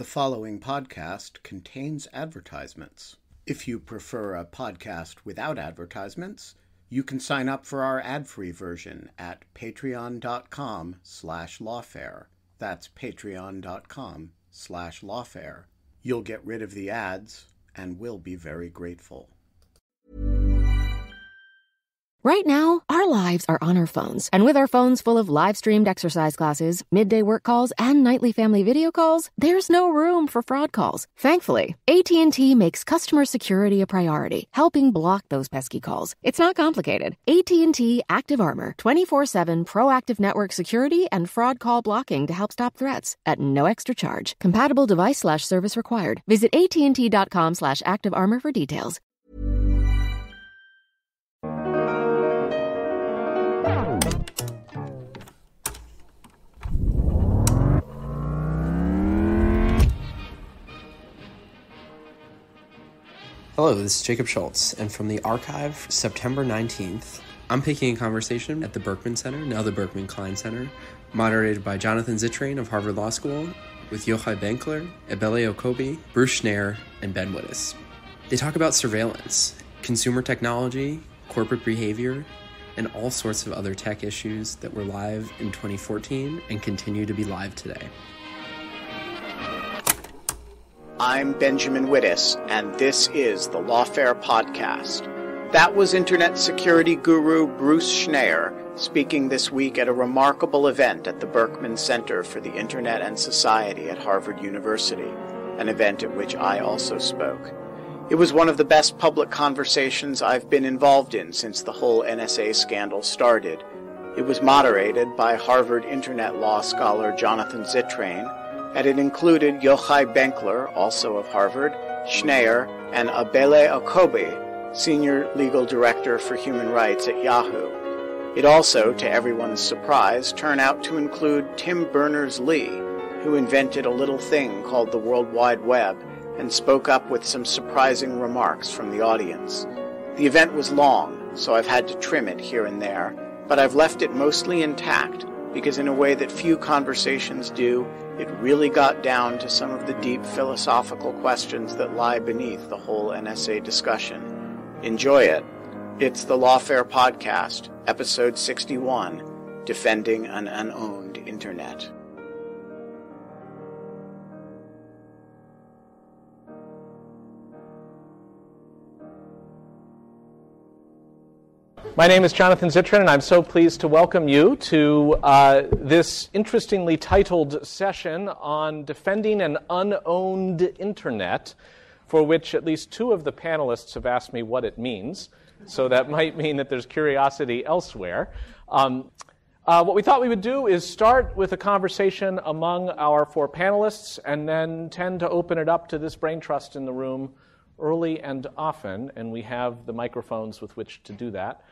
The following podcast contains advertisements. If you prefer a podcast without advertisements, you can sign up for our ad-free version at patreon.com/lawfare. That's patreon.com/lawfare. You'll get rid of the ads, and we'll be very grateful. Right now, our lives are on our phones. And with our phones full of live-streamed exercise classes, midday work calls, and nightly family video calls, there's no room for fraud calls. Thankfully, AT&T makes customer security a priority, helping block those pesky calls. It's not complicated. AT&T Active Armor, 24/7 proactive network security and fraud call blocking to help stop threats at no extra charge. Compatible device/service required. Visit AT&T.com/activearmor for details. Hello, this is Jacob Schultz, and from the archive, September 19th, I'm picking a conversation at the Berkman Center, now the Berkman Center, moderated by Jonathan Zittrain of Harvard Law School, with Yochai Benkler, Ebele Okobi, Bruce Schneier, and Ben Wittes. They talk about surveillance, consumer technology, corporate behavior, and all sorts of other tech issues that were live in 2014 and continue to be live today. I'm Benjamin Wittes, and this is the Lawfare podcast. That was Internet security guru Bruce Schneier speaking this week at a remarkable event at the Berkman Center for the Internet and Society at Harvard University, an event at which I also spoke. It was one of the best public conversations I've been involved in since the whole NSA scandal started. It was moderated by Harvard Internet law scholar Jonathan Zittrain, and it included Yochai Benkler, also of Harvard, Schneier, and Ebele Okobi, Senior Legal Director for Human Rights at Yahoo. It also, to everyone's surprise, turned out to include Tim Berners-Lee, who invented a little thing called the World Wide Web and spoke up with some surprising remarks from the audience. The event was long, so I've had to trim it here and there, but I've left it mostly intact because in a way that few conversations do, it really got down to some of the deep philosophical questions that lie beneath the whole NSA discussion. Enjoy it. It's the Lawfare Podcast, Episode 61, Defending an Unowned Internet. My name is Jonathan Zittrain, and I'm so pleased to welcome you to this interestingly titled session on defending an unowned internet, for which at least two of the panelists have asked me what it means. So that might mean that there's curiosity elsewhere. What we thought we would do is start with a conversation among our four panelists and then tend to open it up to this brain trust in the room early and often, and we have the microphones with which to do that.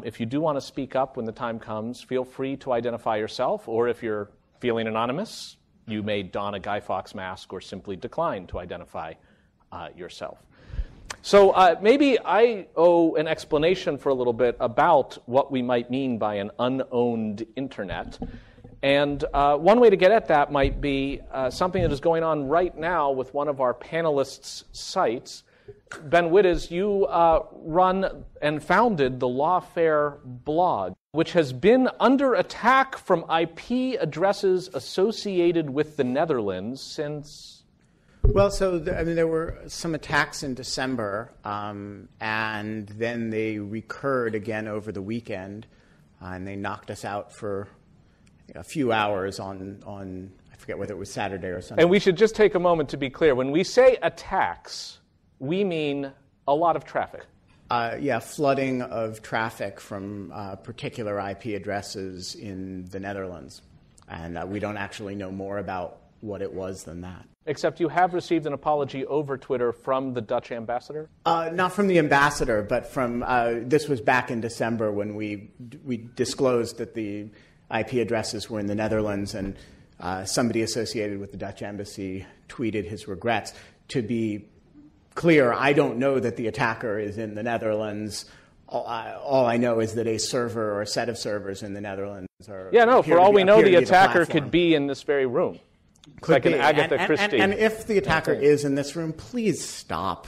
If you do want to speak up when the time comes, feel free to identify yourself, or if you're feeling anonymous, you may don a Guy Fawkes mask or simply decline to identify yourself. So maybe I owe an explanation for a little bit about what we might mean by an unowned internet. And one way to get at that might be something that is going on right now with one of our panelists' sites. Ben Wittes, you run and founded the Lawfare blog, which has been under attack from IP addresses associated with the Netherlands since... Well, so there were some attacks in December, and then they recurred again over the weekend, and they knocked us out for a few hours on I forget whether it was Saturday or Sunday. And we should just take a moment to be clear. When we say attacks, we mean a lot of traffic. Flooding of traffic from particular IP addresses in the Netherlands. And we don't actually know more about what it was than that. Except you have received an apology over Twitter from the Dutch ambassador? Not from the ambassador, but from, this was back in December when we disclosed that the IP addresses were in the Netherlands, and somebody associated with the Dutch embassy tweeted his regrets. To be clear, I don't know that the attacker is in the Netherlands. All I know is that a server or a set of servers in the Netherlands are... Yeah, no, for all we know, the attacker could be in this very room. It's like an Agatha Christie. And if the attacker is in this room, please stop.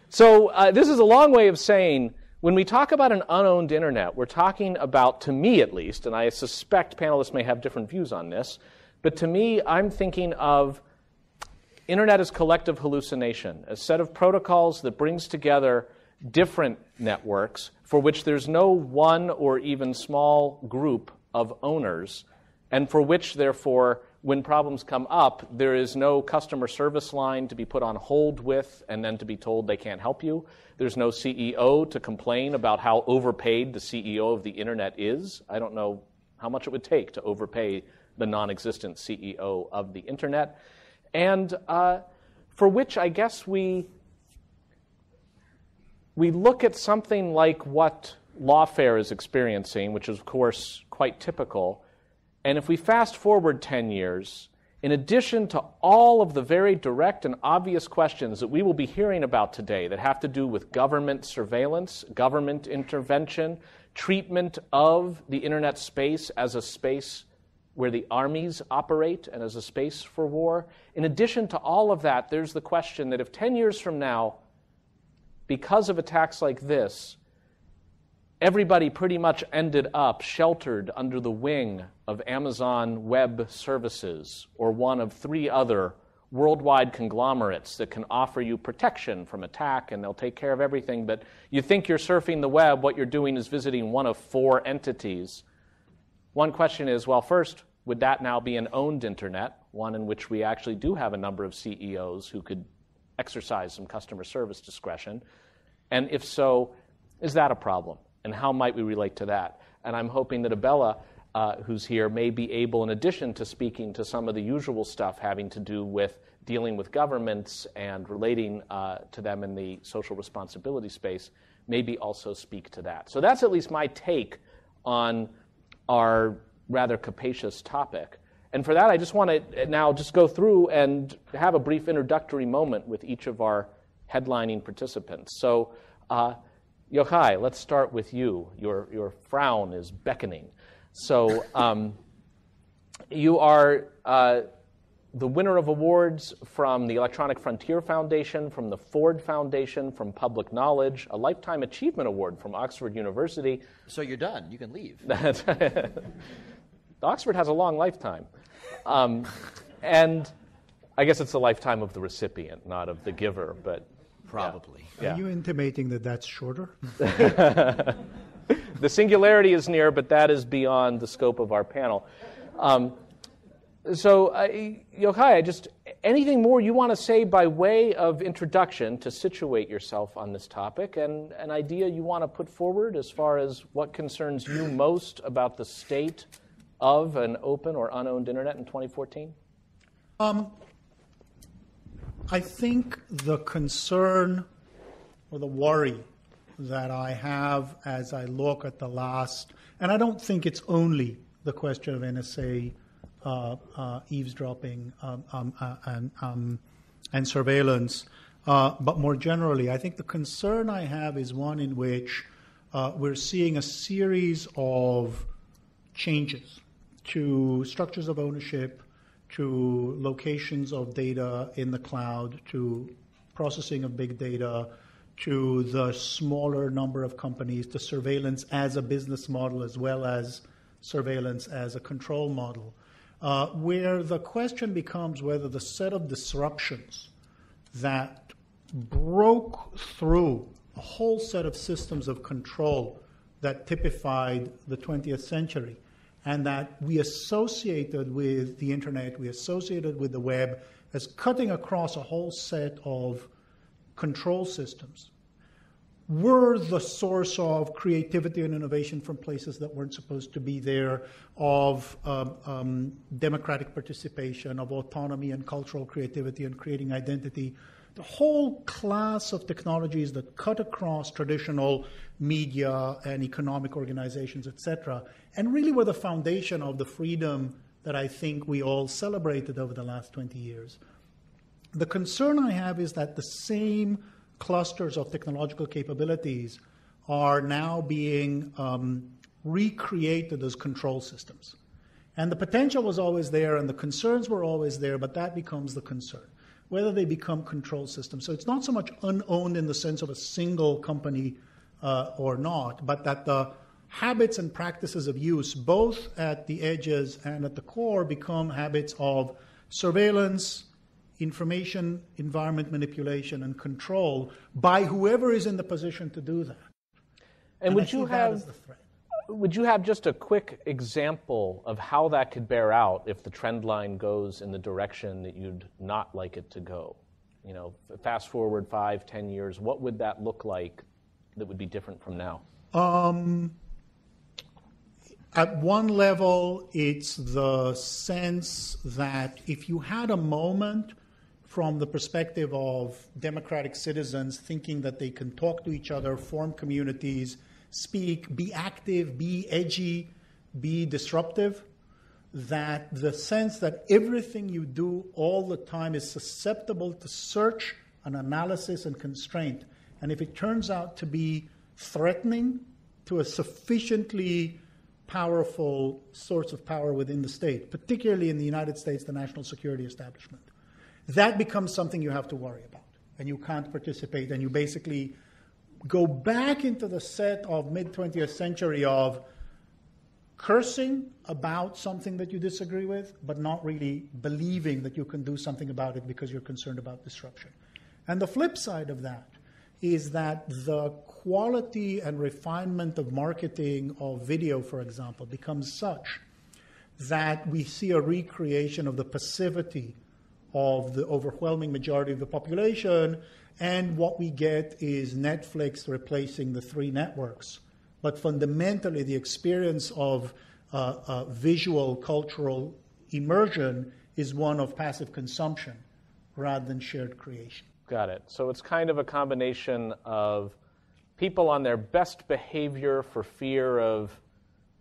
So this is a long way of saying, when we talk about an unowned internet, we're talking about, to me at least, and I suspect panelists may have different views on this, but to me, I'm thinking of internet as collective hallucination, a set of protocols that brings together different networks for which there's no one or even small group of owners, and for which, therefore, when problems come up, there is no customer service line to be put on hold with and then to be told they can't help you. There's no CEO to complain about how overpaid the CEO of the internet is. I don't know how much it would take to overpay the non-existent CEO of the internet. And for which I guess we look at something like what Lawfare is experiencing, which is, of course, quite typical. And if we fast forward 10 years, in addition to all of the very direct and obvious questions that we will be hearing about today that have to do with government surveillance, government intervention, treatment of the internet space as a space where the armies operate and as a space for war, in addition to all of that, there's the question that if 10 years from now, because of attacks like this, everybody pretty much ended up sheltered under the wing of Amazon Web Services or one of 3 other worldwide conglomerates that can offer you protection from attack, and they'll take care of everything, but you think you're surfing the web, what you're doing is visiting one of 4 entities. One question is, well, first, would that now be an owned internet, one in which we actually do have a number of CEOs who could exercise some customer service discretion? And if so, is that a problem? And how might we relate to that? And I'm hoping that Ebele, who's here, may be able, in addition to speaking to some of the usual stuff having to do with dealing with governments and relating to them in the social responsibility space, maybe also speak to that. So that's at least my take on our rather capacious topic. And for that, I just want to now just go through and have a brief introductory moment with each of our headlining participants. So, Yochai, let's start with you. Your frown is beckoning. So you are the winner of awards from the Electronic Frontier Foundation, from the Ford Foundation, from Public Knowledge, a Lifetime Achievement Award from Oxford University. So you're done. You can leave. Oxford has a long lifetime. And I guess it's the lifetime of the recipient, not of the giver, but probably. Yeah. Are you intimating that that's shorter? The singularity is near, but that is beyond the scope of our panel. Yochai, just anything more you want to say by way of introduction to situate yourself on this topic, and an idea you want to put forward as far as what concerns you most about the state of an open or unowned internet in 2014? I think the concern or the worry that I have as I look at the last, and I don't think it's only the question of NSA eavesdropping and surveillance, but more generally, I think the concern I have is one in which we're seeing a series of changes to structures of ownership, to locations of data in the cloud, to processing of big data, to the smaller number of companies, to surveillance as a business model as well as surveillance as a control model, where the question becomes whether the set of disruptions that broke through a whole set of systems of control that typified the 20th century and that we associated with the internet, we associated with the web as cutting across a whole set of control systems, were the source of creativity and innovation from places that weren't supposed to be there, of democratic participation, of autonomy and cultural creativity and creating identity. The whole class of technologies that cut across traditional media and economic organizations, etc., and really were the foundation of the freedom that I think we all celebrated over the last 20 years. The concern I have is that the same clusters of technological capabilities are now being recreated as control systems. And the potential was always there, and the concerns were always there, but that becomes the concern, whether they become control systems. So it's not so much unowned in the sense of a single company or not, but that the habits and practices of use, both at the edges and at the core, become habits of surveillance, information, environment manipulation, and control by whoever is in the position to do that. And would you have just a quick example of how that could bear out if the trend line goes in the direction that you'd not like it to go? You know, fast forward 5-10 years, what would that look like that would be different from now? At one level, it's the sense that if you had a moment from the perspective of democratic citizens thinking that they can talk to each other, form communities, speak, be active, be edgy, be disruptive, that the sense that everything you do all the time is susceptible to search and analysis and constraint. And if it turns out to be threatening to a sufficiently powerful source of power within the state, particularly in the United States, the national security establishment, that becomes something you have to worry about. And you can't participate. And you basically go back into the set of mid-20th century of cursing about something that you disagree with, but not really believing that you can do something about it because you're concerned about disruption. And the flip side of that is that the quality and refinement of marketing of video, for example, becomes such that we see a recreation of the passivity of the overwhelming majority of the population, and what we get is Netflix replacing the three networks. But fundamentally, the experience of visual cultural immersion is one of passive consumption rather than shared creation. Got it. So it's kind of a combination of people on their best behavior for fear of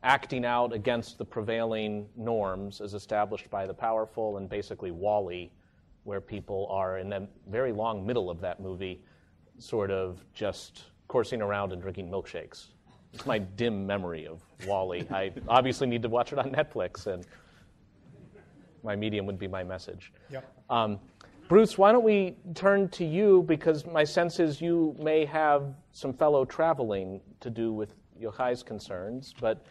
acting out against the prevailing norms as established by the powerful, and basically WALL-E, where people are in the very long middle of that movie sort of just coursing around and drinking milkshakes. It's my dim memory of WALL-E. I obviously need to watch it on Netflix, and my medium would be my message. Yep. Bruce, why don't we turn to you, because my sense is you may have some fellow traveling to do with Yochai's concerns, but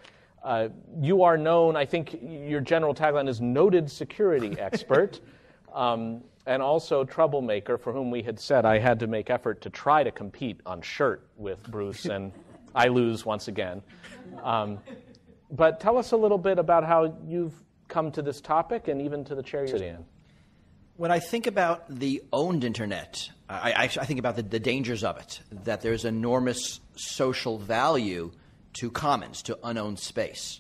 you are known, I think your general tagline is noted security expert, and also troublemaker, for whom we had said I had to make effort to try to compete on shirt with Bruce, and I lose once again. But tell us a little bit about how you've come to this topic and even to the chair you're in. When I think about the owned internet, I think about the dangers of it, that there's enormous social value to commons, to unowned space.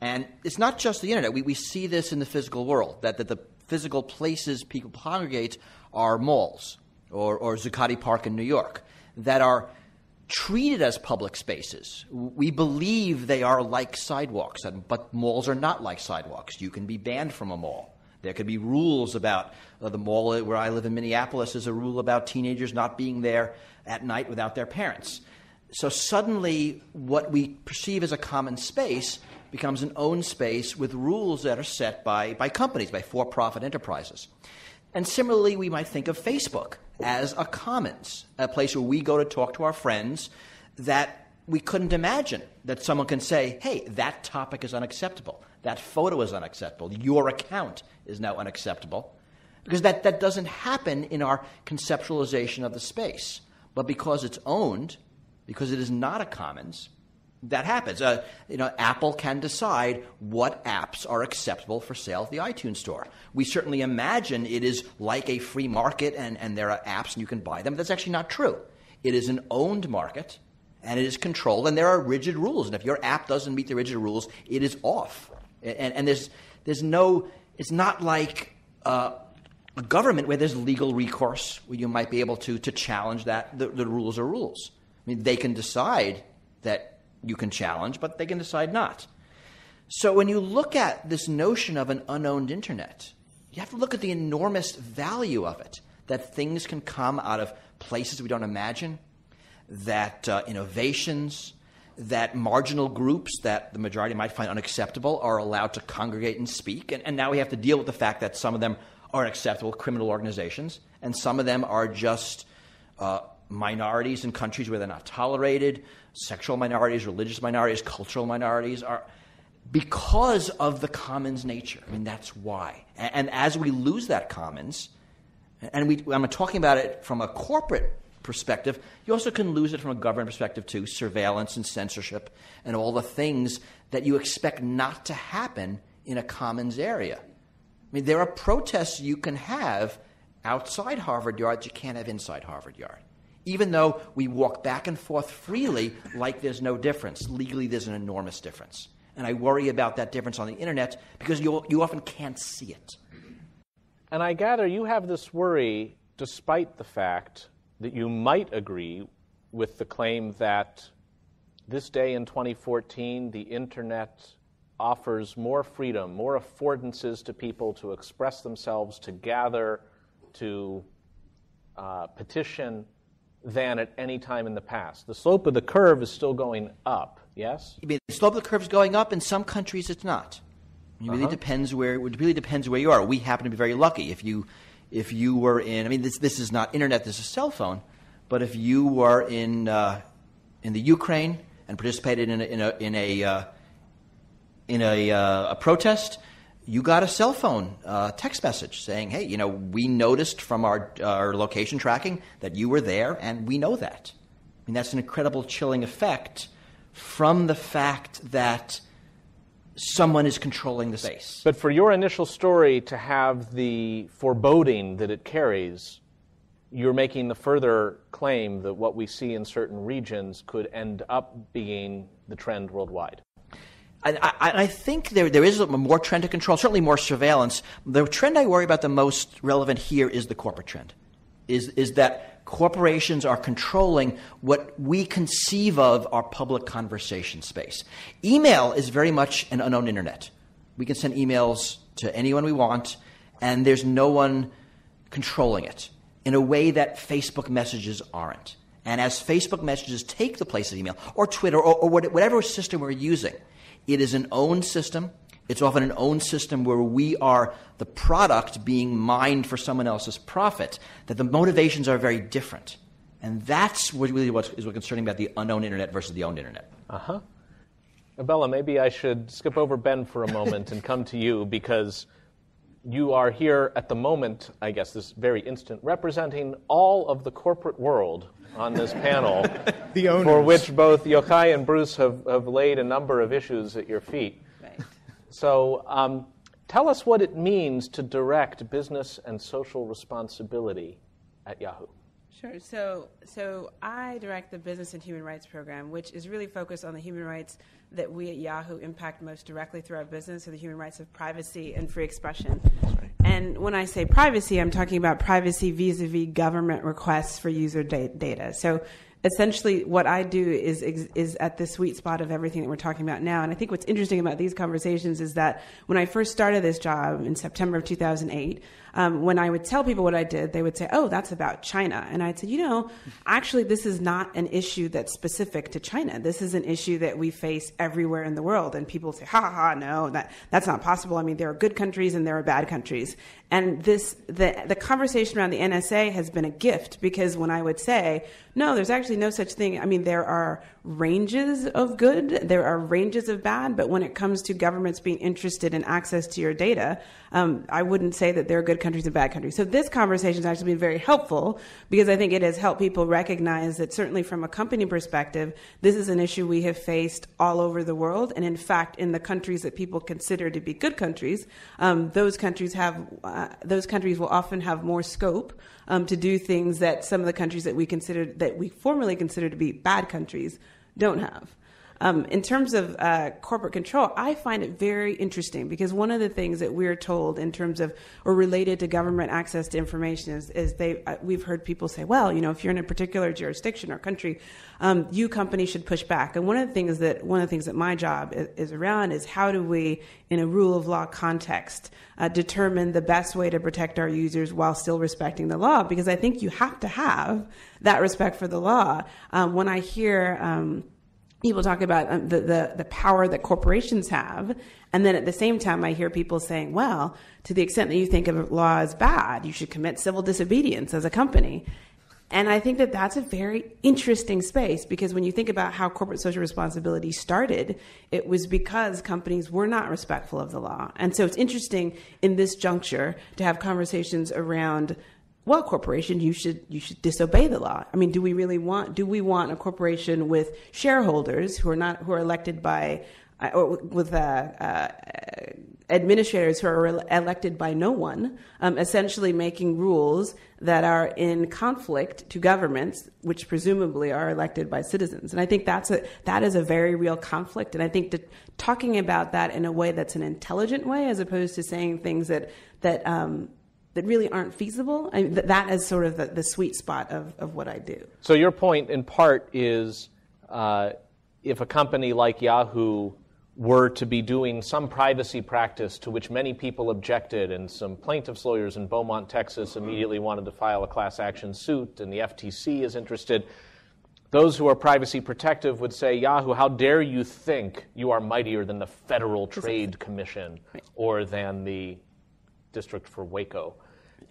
And it's not just the internet. We see this in the physical world, that the physical places people congregate are malls or Zuccotti Park in New York that are treated as public spaces. We believe they are like sidewalks, but malls are not like sidewalks. You can be banned from a mall. There could be rules about the mall where I live in Minneapolis is a rule about teenagers not being there at night without their parents. So suddenly what we perceive as a common space becomes an owned space with rules that are set by companies, by for-profit enterprises. And similarly, we might think of Facebook as a commons, a place where we go to talk to our friends that we couldn't imagine that someone can say, hey, that topic is unacceptable. That photo is unacceptable. Your account is now unacceptable. Because that doesn't happen in our conceptualization of the space. But because it's owned, because it is not a commons, that happens. Apple can decide what apps are acceptable for sale at the iTunes store. We certainly imagine it is like a free market and there are apps and you can buy them. That's actually not true. It is an owned market and it is controlled and there are rigid rules. And if your app doesn't meet the rigid rules, it is off. And there's no – it's not like a government where there's legal recourse where you might be able to challenge that. The rules are rules. I mean, they can decide that you can challenge, but they can decide not. So when you look at this notion of an unowned internet, you have to look at the enormous value of it, that things can come out of places we don't imagine, that innovations, that marginal groups that the majority might find unacceptable are allowed to congregate and speak. And now we have to deal with the fact that some of them are acceptable criminal organizations, and some of them are just minorities in countries where they're not tolerated, sexual minorities, religious minorities, cultural minorities, are because of the commons nature. I mean, that's why. And as we lose that commons, and I'm talking about it from a corporate perspective, you also can lose it from a government perspective too, surveillance and censorship and all the things that you expect not to happen in a commons area. I mean, there are protests you can have outside Harvard Yard that you can't have inside Harvard Yard. Even though we walk back and forth freely like there's no difference. Legally, there's an enormous difference. And I worry about that difference on the internet because you often can't see it. And I gather you have this worry despite the fact that you might agree with the claim that this day in 2014, the internet offers more freedom, more affordances to people to express themselves, to gather, to petition, than at any time in the past. The slope of the curve is still going up, yes? I mean, the slope of the curve is going up. In some countries, it's not. It really depends where you are. We happen to be very lucky. If you were in, I mean, this is not internet, this is cell phone, but if you were in the Ukraine and participated in a protest, you got a cell phone text message saying, hey, we noticed from our location tracking that you were there, and we know that. I mean, that's an incredible chilling effect from the fact that someone is controlling the space. But for your initial story to have the foreboding that it carries, you're making the further claim that what we see in certain regions could end up being the trend worldwide. I think there is more trend to control, certainly more surveillance. The trend I worry about the most relevant here is the corporate trend, is that corporations are controlling what we conceive of our public conversation space. Email is very much an unknown internet. We can send emails to anyone we want, and there's no one controlling it in a way that Facebook messages aren't. And as Facebook messages take the place of email, or Twitter, or whatever system we're using, it is an owned system. It's often an owned system where we are the product being mined for someone else's profit, that the motivations are very different. And that's what concerning about the unknown internet versus the owned internet. Ebele, maybe I should skip over Ben for a moment and come to you, because you are here at the moment, I guess this very instant, representing all of the corporate world on this panel, the owners, for which both Yochai and Bruce have laid a number of issues at your feet. Right. So tell us what it means to direct business and social responsibility at Yahoo. Sure. So I direct the Business and Human Rights Program, which is really focused on the human rights that we at Yahoo impact most directly through our business, so the human rights of privacy and free expression. And when I say privacy, I'm talking about privacy vis-a-vis government requests for user data. So essentially what I do is at the sweet spot of everything that we're talking about now. And I think what's interesting about these conversations is that when I first started this job in September of 2008, when I would tell people what I did, they would say, oh, that's about China. And I'd say, actually, this is not an issue that's specific to China. This is an issue that we face everywhere in the world. And people say, no, that's not possible. I mean, there are good countries and there are bad countries. And the conversation around the NSA has been a gift, because when I would say, no, there's actually no such thing. I mean, there are ranges of good, there are ranges of bad, but when it comes to governments being interested in access to your data, I wouldn't say that there are good countries and bad countries. So this conversation has actually been very helpful, because I think it has helped people recognize that certainly from a company perspective, this is an issue we have faced all over the world. And in fact, in the countries that people consider to be good countries, those countries will often have more scope to do things that some of the countries that we formerly consider to be bad countries don't have. In terms of corporate control, I find it very interesting, because one of the things that we're told in terms of, or related to government access to information is we've heard people say, well, if you're in a particular jurisdiction or country, you companies should push back. And one of the things that my job is around is how do we, in a rule of law context, determine the best way to protect our users while still respecting the law? Because I think you have to have that respect for the law. When I hear people talk about the power that corporations have. And then at the same time, I hear people saying, well, to the extent that you think of law as bad, you should commit civil disobedience as a company. And I think that that's a very interesting space, because when you think about how corporate social responsibility started, it was because companies were not respectful of the law. And so it's interesting in this juncture to have conversations around, well, corporation, you should disobey the law. I mean, do we want a corporation with shareholders who are elected by, or with administrators who are elected by no one, essentially making rules that are in conflict to governments, which presumably are elected by citizens? And I think that is a very real conflict. And I think that talking about that in a way that's an intelligent way, as opposed to saying things that really aren't feasible, that is sort of the sweet spot of what I do. So your point, in part, is if a company like Yahoo were to be doing some privacy practice to which many people objected, and some plaintiffs' lawyers in Beaumont, Texas immediately wanted to file a class action suit, and the FTC is interested, those who are privacy protective would say, Yahoo, how dare you think you are mightier than the Federal Trade Commission or than the District for Waco?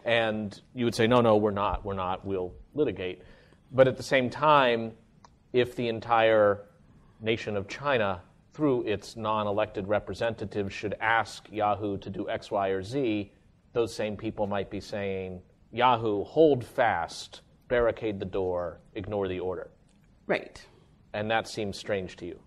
And you would say, no, we're not, we'll litigate. But at the same time, if the entire nation of China, through its non-elected representatives, should ask Yahoo to do X, Y, or Z, those same people might be saying, Yahoo, hold fast, barricade the door, ignore the order. Right. And that seems strange to you.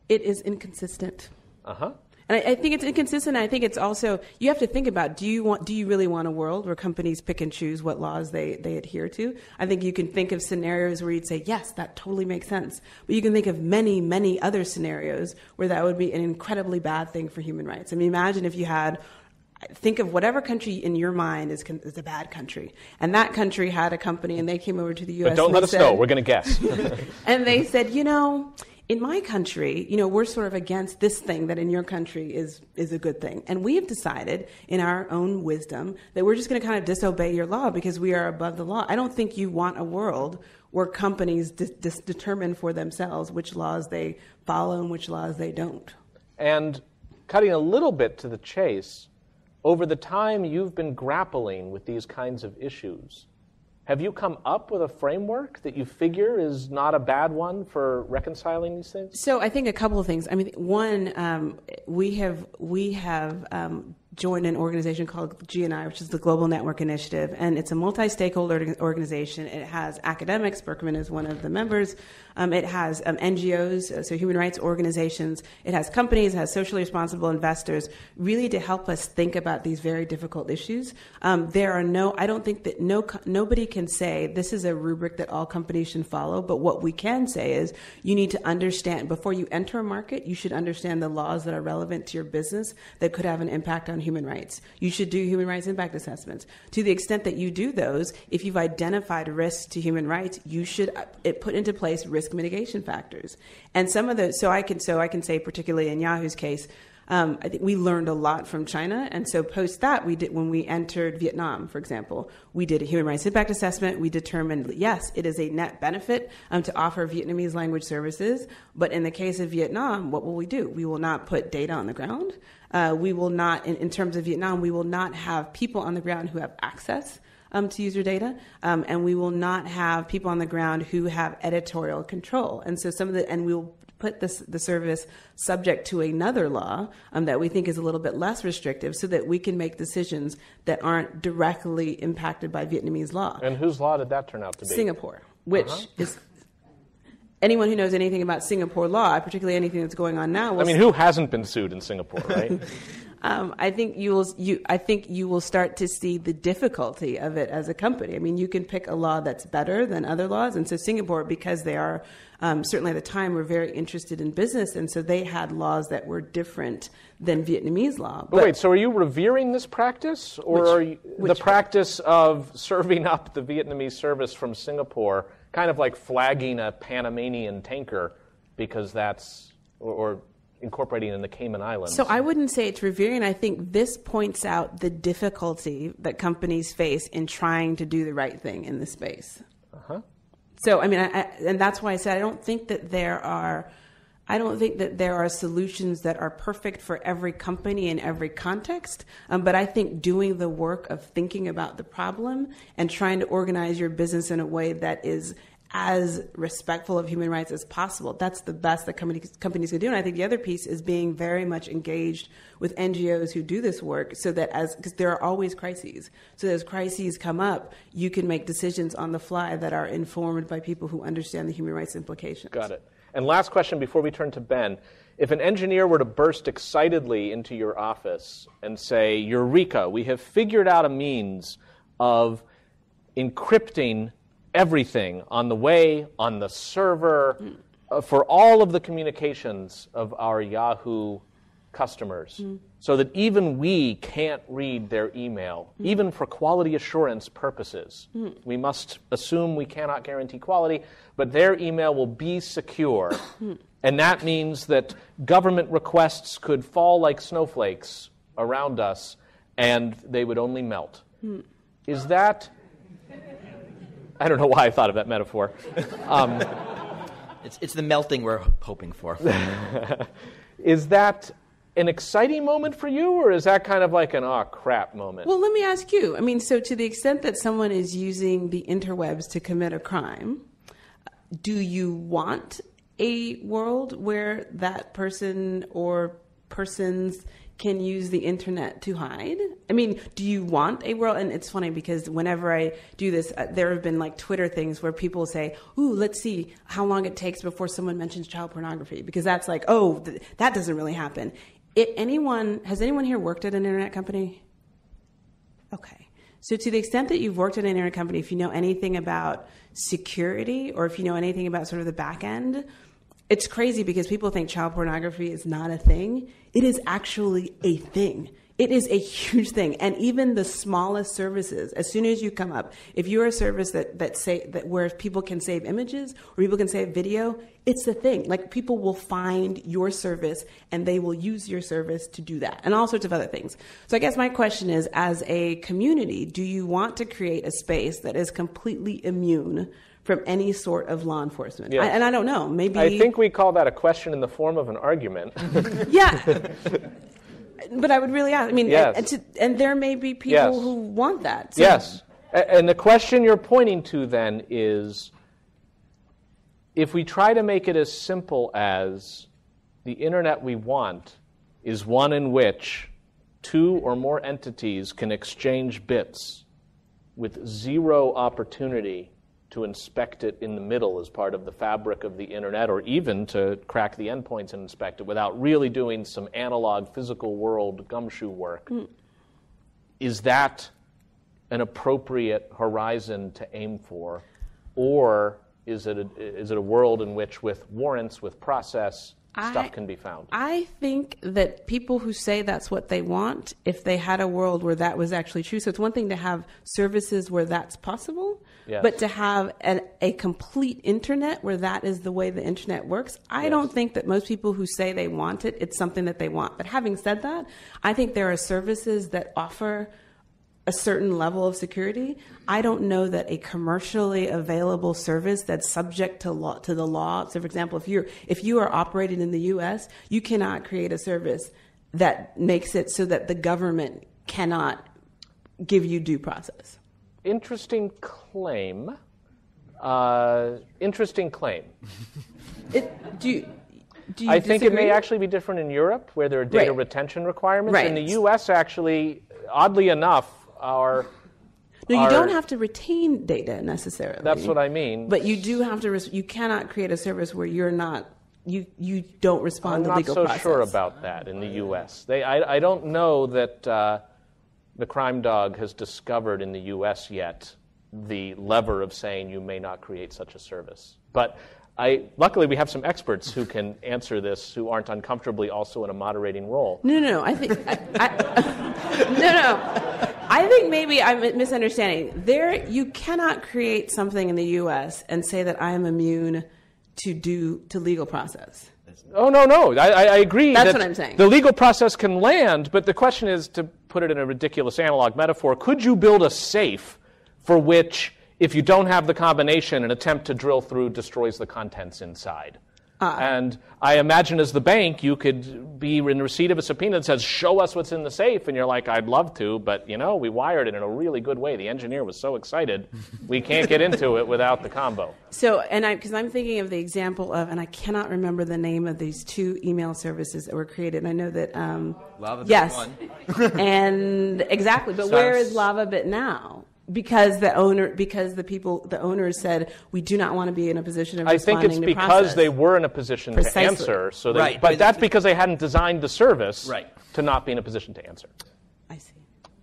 It is inconsistent. Uh-huh. And I think it's inconsistent. I think it's also, you have to think about, do you really want a world where companies pick and choose what laws they adhere to? I think you can think of scenarios where you'd say, yes, that totally makes sense. But you can think of many, many other scenarios where that would be an incredibly bad thing for human rights. I mean, imagine if you think of whatever country in your mind is a bad country, and that country had a company and they came over to the U.S. But don't let us know. We're going to guess. And they said, in my country, we're sort of against this thing that in your country is a good thing. And we have decided in our own wisdom that we're just going to kind of disobey your law because we are above the law. I don't think you want a world where companies determine for themselves which laws they follow and which laws they don't. And cutting a little bit to the chase, over the time you've been grappling with these kinds of issues, have you come up with a framework that you figure is not a bad one for reconciling these things? So I think a couple of things. I mean, one, we have joined an organization called GNI, which is the Global Network Initiative, and it's a multi-stakeholder organization. It has academics. Berkman is one of the members. It has NGOs, so human rights organizations. It has companies. It has socially responsible investors, really to help us think about these very difficult issues. I don't think that nobody can say this is a rubric that all companies should follow, but what we can say is you need to understand, before you enter a market, you should understand the laws that are relevant to your business that could have an impact on human rights. You should do human rights impact assessments. To the extent that you do those, if you've identified risks to human rights, you should put into place risk mitigation factors. And some of those, so I can say, particularly in Yahoo's case, I think we learned a lot from China, and so post that, when we entered Vietnam, for example, we did a human rights impact assessment. We determined, yes, it is a net benefit to offer Vietnamese language services, but in the case of Vietnam, what will we do? We will not put data on the ground. We will not, in terms of Vietnam, we will not have people on the ground who have access to user data, and we will not have people on the ground who have editorial control. And so and we'll put the service subject to another law that we think is a little bit less restrictive, so that we can make decisions that aren't directly impacted by Vietnamese law. And whose law did that turn out to be? Singapore, which is... Anyone who knows anything about Singapore law, particularly anything that's going on now... who hasn't been sued in Singapore, right? I think you will start to see the difficulty of it as a company. I mean, you can pick a law that's better than other laws. And so Singapore, because they are, certainly at the time, were very interested in business, and so they had laws that were different than Vietnamese law. But wait, so are you revering this practice? Or are you, the practice of serving up the Vietnamese service from Singapore, kind of like flagging a Panamanian tanker because that's, or incorporating in the Cayman Islands? So I wouldn't say it's revering. I think this points out the difficulty that companies face in trying to do the right thing in this space. Uh-huh. So, I mean, and that's why I said I don't think that there are solutions that are perfect for every company in every context. But I think doing the work of thinking about the problem and trying to organize your business in a way that is as respectful of human rights as possible, that's the best that companies can do. And I think the other piece is being very much engaged with NGOs who do this work, so that because there are always crises. So as crises come up, you can make decisions on the fly that are informed by people who understand the human rights implications. Got it. And last question before we turn to Ben. If an engineer were to burst excitedly into your office and say, Eureka, we have figured out a means of encrypting everything on the way, on the server, for all of the communications of our Yahoo customers, so that even we can't read their email, even for quality assurance purposes. We must assume we cannot guarantee quality, but their email will be secure. And that means that government requests could fall like snowflakes around us, and they would only melt. Is that... I don't know why I thought of that metaphor. It's the melting we're hoping for. Is that an exciting moment for you, or is that kind of like an oh crap moment? Well, let me ask you. I mean, so to the extent that someone is using the interwebs to commit a crime, do you want a world where that person or persons can use the internet to hide? I mean, do you want a world? And it's funny because whenever I do this, there have been like Twitter things where people say, ooh, let's see how long it takes before someone mentions child pornography, because that's like, oh, that doesn't really happen. Has anyone here worked at an internet company? Okay. So to the extent that you've worked at an internet company, if you know anything about security, or if you know anything about sort of the back end, it's crazy because people think child pornography is not a thing. It is actually a thing. It is a huge thing. And even the smallest services, as soon as you come up, if you're a service that where people can save images or people can save video, it's a thing. Like, people will find your service and they will use your service to do that, and all sorts of other things. So I guess my question is, as a community, do you want to create a space that is completely immune from any sort of law enforcement? Yes. And I don't know, maybe... I think we call that a question in the form of an argument. Yeah. But I would really ask, I mean, yes. and there may be people yes. who want that. So. Yes. And the question you're pointing to then is, if we try to make it as simple as the internet we want is one in which two or more entities can exchange bits with zero opportunity to inspect it in the middle as part of the fabric of the internet, or even to crack the endpoints and inspect it without really doing some analog physical world gumshoe work. Is that an appropriate horizon to aim for? Or is it a world in which, with warrants, with process, stuff can be found? I think that people who say that's what they want, if they had a world where that was actually true, so it's one thing to have services where that's possible, yes. But to have a complete internet where that is the way the internet works, I yes. don't think that most people who say they want it, it's something that they want. But having said that, I think there are services that offer a certain level of security. I don't know that a commercially available service that's subject to the law. So, for example, if you are operating in the U.S., you cannot create a service that makes it so that the government cannot give you due process. Interesting claim. Interesting claim. I think it may actually be different in Europe, where there are data retention requirements. Right. In the U.S., actually, oddly enough, you don't have to retain data necessarily. That's what I mean. But you do have to. You cannot create a service where you're not. You don't respond to legal process. I'm not so sure about that in the U.S. I don't know that the crime dog has discovered in the U.S. yet the lever of saying you may not create such a service. But luckily, we have some experts who can answer this, who aren't uncomfortably also in a moderating role. No. I think I think maybe I'm misunderstanding. You cannot create something in the U.S. and say that I am immune to legal process. Oh, no. I agree. That's what I'm saying. The legal process can land, but the question is, to put it in a ridiculous analog metaphor, could you build a safe for which, If you don't have the combination, an attempt to drill through destroys the contents inside. And I imagine as the bank, you could be in receipt of a subpoena that says, show us what's in the safe. And you're like, I'd love to, but we wired it in a really good way. The engineer was so excited, we can't get into it without the combo. So, because I'm thinking of the example of, and I cannot remember the name of these two email services that were created. I know that, LavaBit one. And exactly, but where is LavaBit now? Because the owners said, we do not want to be in a position of responding to process. I think it's because they were in a position to answer. So but that's because they hadn't designed the service to not be in a position to answer. I see.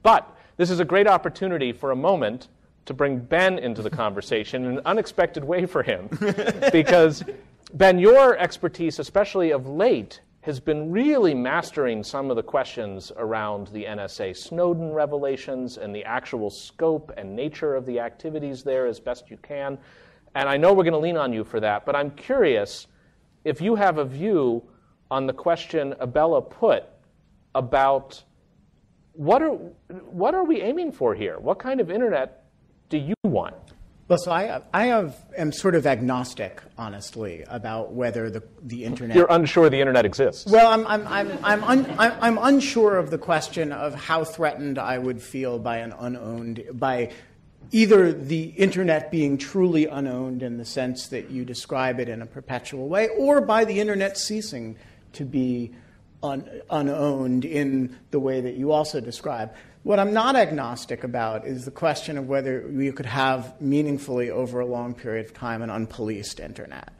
But this is a great opportunity for a moment to bring Ben into the conversation in an unexpected way for him. Because, Ben, your expertise, especially of late, has been really mastering some of the questions around the NSA Snowden revelations and the actual scope and nature of the activities there as best you can. And I know we're going to lean on you for that, but I'm curious if you have a view on the question Ebele put about what are we aiming for here? What kind of internet do you want? Well, so I am sort of agnostic, honestly, about whether the internet. You're unsure the internet exists. Well, I'm unsure of the question of how threatened I would feel by either the internet being truly unowned in the sense that you describe it in a perpetual way, or by the internet ceasing to be unowned in the way that you also describe. What I'm not agnostic about is the question of whether you could have meaningfully over a long period of time an unpoliced internet.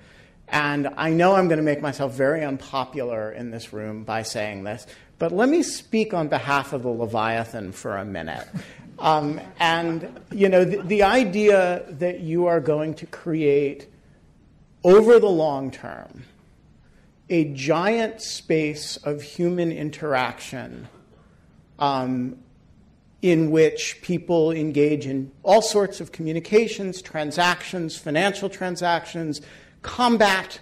And I know I'm going to make myself very unpopular in this room by saying this, but let me speak on behalf of the Leviathan for a minute. The idea that you are going to create, over the long term, a giant space of human interaction in which people engage in all sorts of communications, transactions, financial transactions, combat,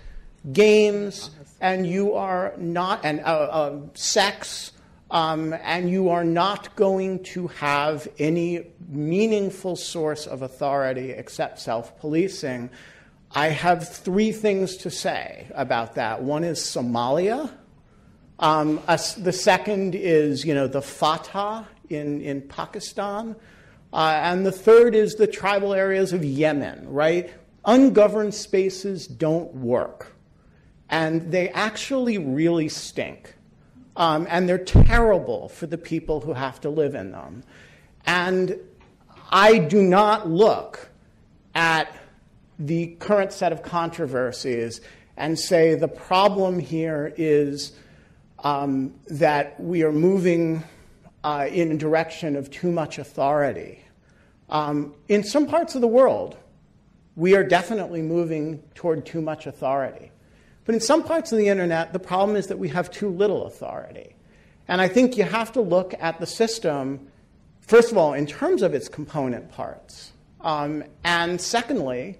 games, and you are not, and sex, and you are not going to have any meaningful source of authority except self-policing. I have three things to say about that. One is Somalia. The second is, the Fatah in Pakistan. And the third is the tribal areas of Yemen, right? Ungoverned spaces don't work. And they actually really stink. And they're terrible for the people who have to live in them. And I do not look at the current set of controversies and say the problem here is that we are moving in a direction of too much authority. In some parts of the world, we are definitely moving toward too much authority. But in some parts of the internet, the problem is that we have too little authority. And I think you have to look at the system, first of all, in terms of its component parts. And secondly,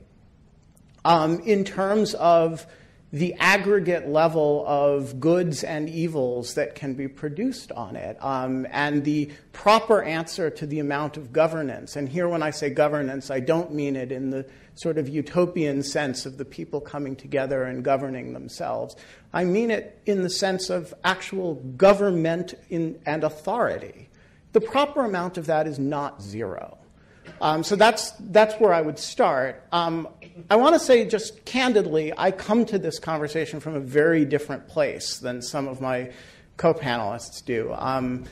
in terms of the aggregate level of goods and evils that can be produced on it, and the proper answer to the amount of governance. And here, when I say governance, I don't mean it in the sort of utopian sense of the people coming together and governing themselves. I mean it in the sense of actual government and authority. The proper amount of that is not zero. So that's where I would start. I want to say just candidly, I come to this conversation from a very different place than some of my co-panelists do. I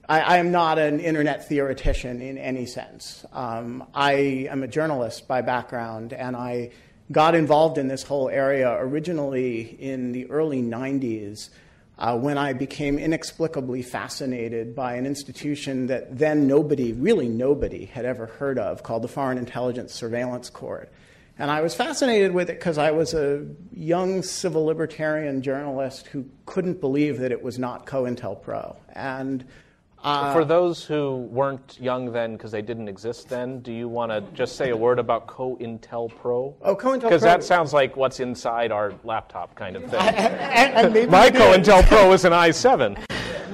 am not an internet theoretician in any sense. I am a journalist by background, and I got involved in this whole area originally in the early 90s when I became inexplicably fascinated by an institution that then really nobody had ever heard of, called the Foreign Intelligence Surveillance Court. And I was fascinated with it because I was a young civil libertarian journalist who couldn't believe that it was not COINTELPRO. And for those who weren't young then because they didn't exist then, do you want to just say a word about COINTELPRO? Oh, COINTELPRO. Because that sounds like what's inside our laptop kind of thing. and my COINTELPRO is an i7.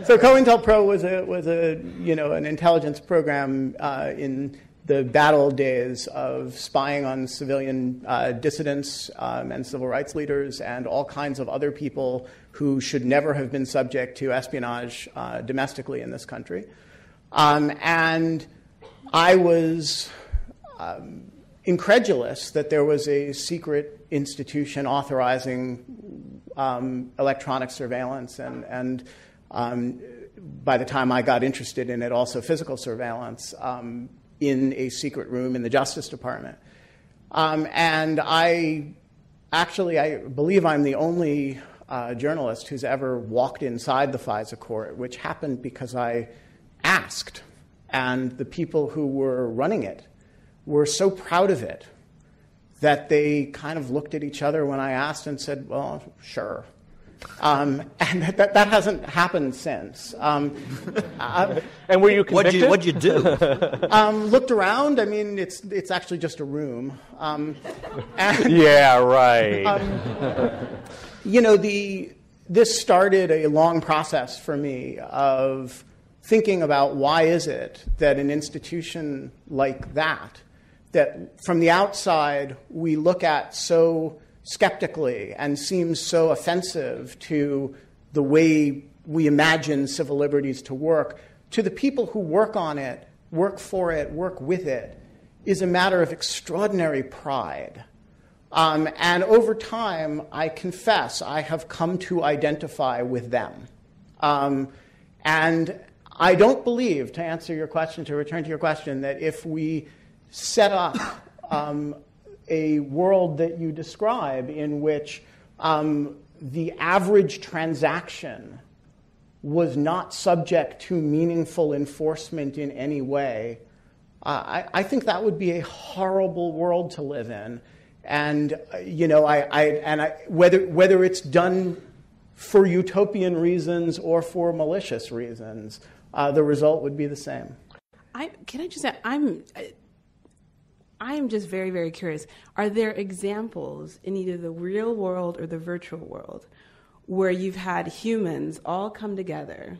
So COINTELPRO was an intelligence program in the bad old days of spying on civilian dissidents and civil rights leaders and all kinds of other people who should never have been subject to espionage domestically in this country. And I was incredulous that there was a secret institution authorizing electronic surveillance and by the time I got interested in it, also physical surveillance in a secret room in the Justice Department. And I believe I'm the only journalist who's ever walked inside the FISA court, which happened because I asked. And the people who were running it were so proud of it that they kind of looked at each other when I asked and said, well, sure. And that hasn't happened since. And were you convicted? What'd you do? Looked around. I mean, it's actually just a room. Yeah, right. This started a long process for me of thinking about why is it that an institution like that from the outside we look at so skeptically and seems so offensive to the way we imagine civil liberties to work, to the people who work on it, work for it, work with it, is a matter of extraordinary pride. And over time, I confess, I have come to identify with them. And I don't believe, to answer your question, to return to your question, that if we set up a world that you describe in which the average transaction was not subject to meaningful enforcement in any way, I think that would be a horrible world to live in. And whether it's done for utopian reasons or for malicious reasons, the result would be the same. Can I just say, I am just very, very curious. Are there examples in either the real world or the virtual world where you've had humans all come together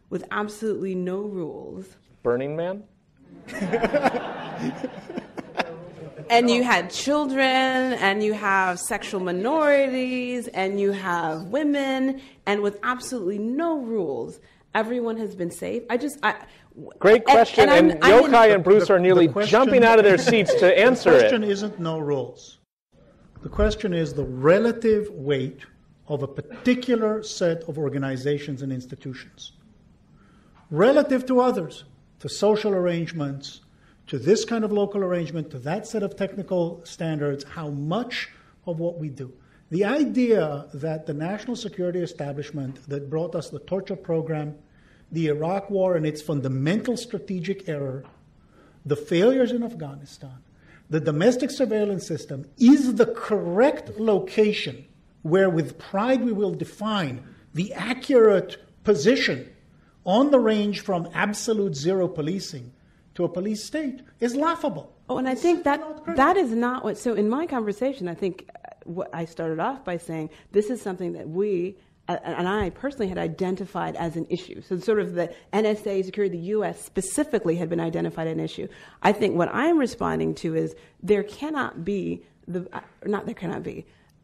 with absolutely no rules? Burning Man? And you had children, and you have sexual minorities, and you have women, and with absolutely no rules, everyone has been safe? Great question, and Yochai and Bruce are nearly jumping out of their seats to answer it. The question isn't no rules. The question is the relative weight of a particular set of organizations and institutions relative to others, to social arrangements, to this kind of local arrangement, to that set of technical standards, how much of what we do. The idea that the national security establishment that brought us the torture program, the Iraq war and its fundamental strategic error, the failures in Afghanistan, the domestic surveillance system is the correct location where with pride we will define the accurate position on the range from absolute zero policing to a police state is laughable. Oh, and I think that is not what, so in my conversation, I think what I started off by saying, this is something that we, and I personally had identified as an issue. So sort of the NSA security, the U.S. specifically had been identified as an issue. I think what I'm responding to is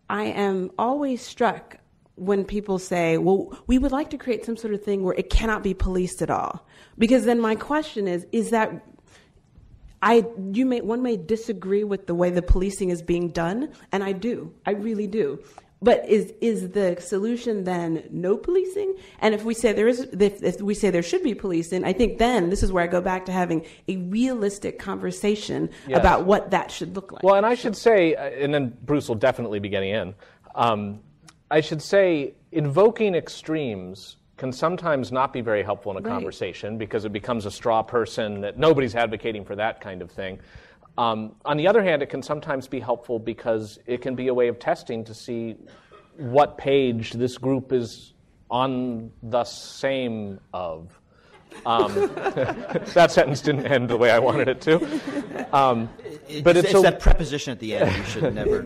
I am always struck when people say, well, we would like to create some sort of thing where it cannot be policed at all. Because then my question is that one may disagree with the way the policing is being done, and I really do. But is the solution then no policing? And if we say there should be policing, I think then this is where I go back to having a realistic conversation about what that should look like. Well, and I should say, and then Bruce will definitely be getting in, I should say invoking extremes can sometimes not be very helpful in a conversation because it becomes a straw person that nobody's advocating for that kind of thing. On the other hand, it can sometimes be helpful because it can be a way of testing to see what page this group is on the same of. That sentence didn't end the way I wanted it to. But it's that preposition at the end you should never.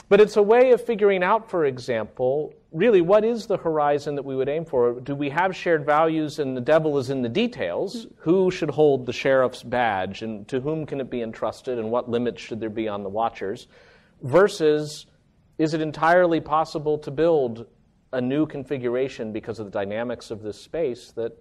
But it's a way of figuring out, for example, really, what is the horizon that we would aim for? Do we have shared values and the devil is in the details? Who should hold the sheriff's badge and to whom can it be entrusted and what limits should there be on the watchers? Versus, is it entirely possible to build a new configuration because of the dynamics of this space that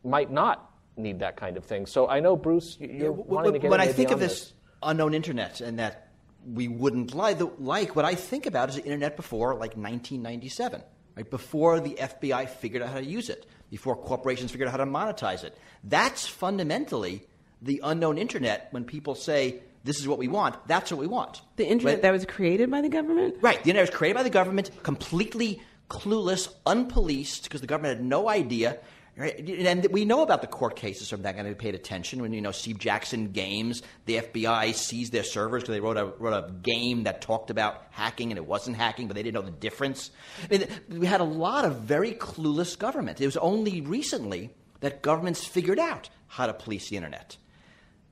might not need that kind of thing? So I know, Bruce, you're wanting to get when I think of this unknown internet and that we wouldn't like, what I think about is the internet before, like, 1997, right? Before the FBI figured out how to use it, before corporations figured out how to monetize it. That's fundamentally the unknown internet. When people say, this is what we want, that's what we want. The internet that was created by the government? Right. The internet was created by the government, completely clueless, unpoliced, because the government had no idea. Right? And we know about the court cases from that, and we paid attention. When, Steve Jackson games, the FBI seized their servers because they wrote a game that talked about hacking, and it wasn't hacking, but they didn't know the difference. I mean, we had a lot of very clueless government. It was only recently that governments figured out how to police the internet.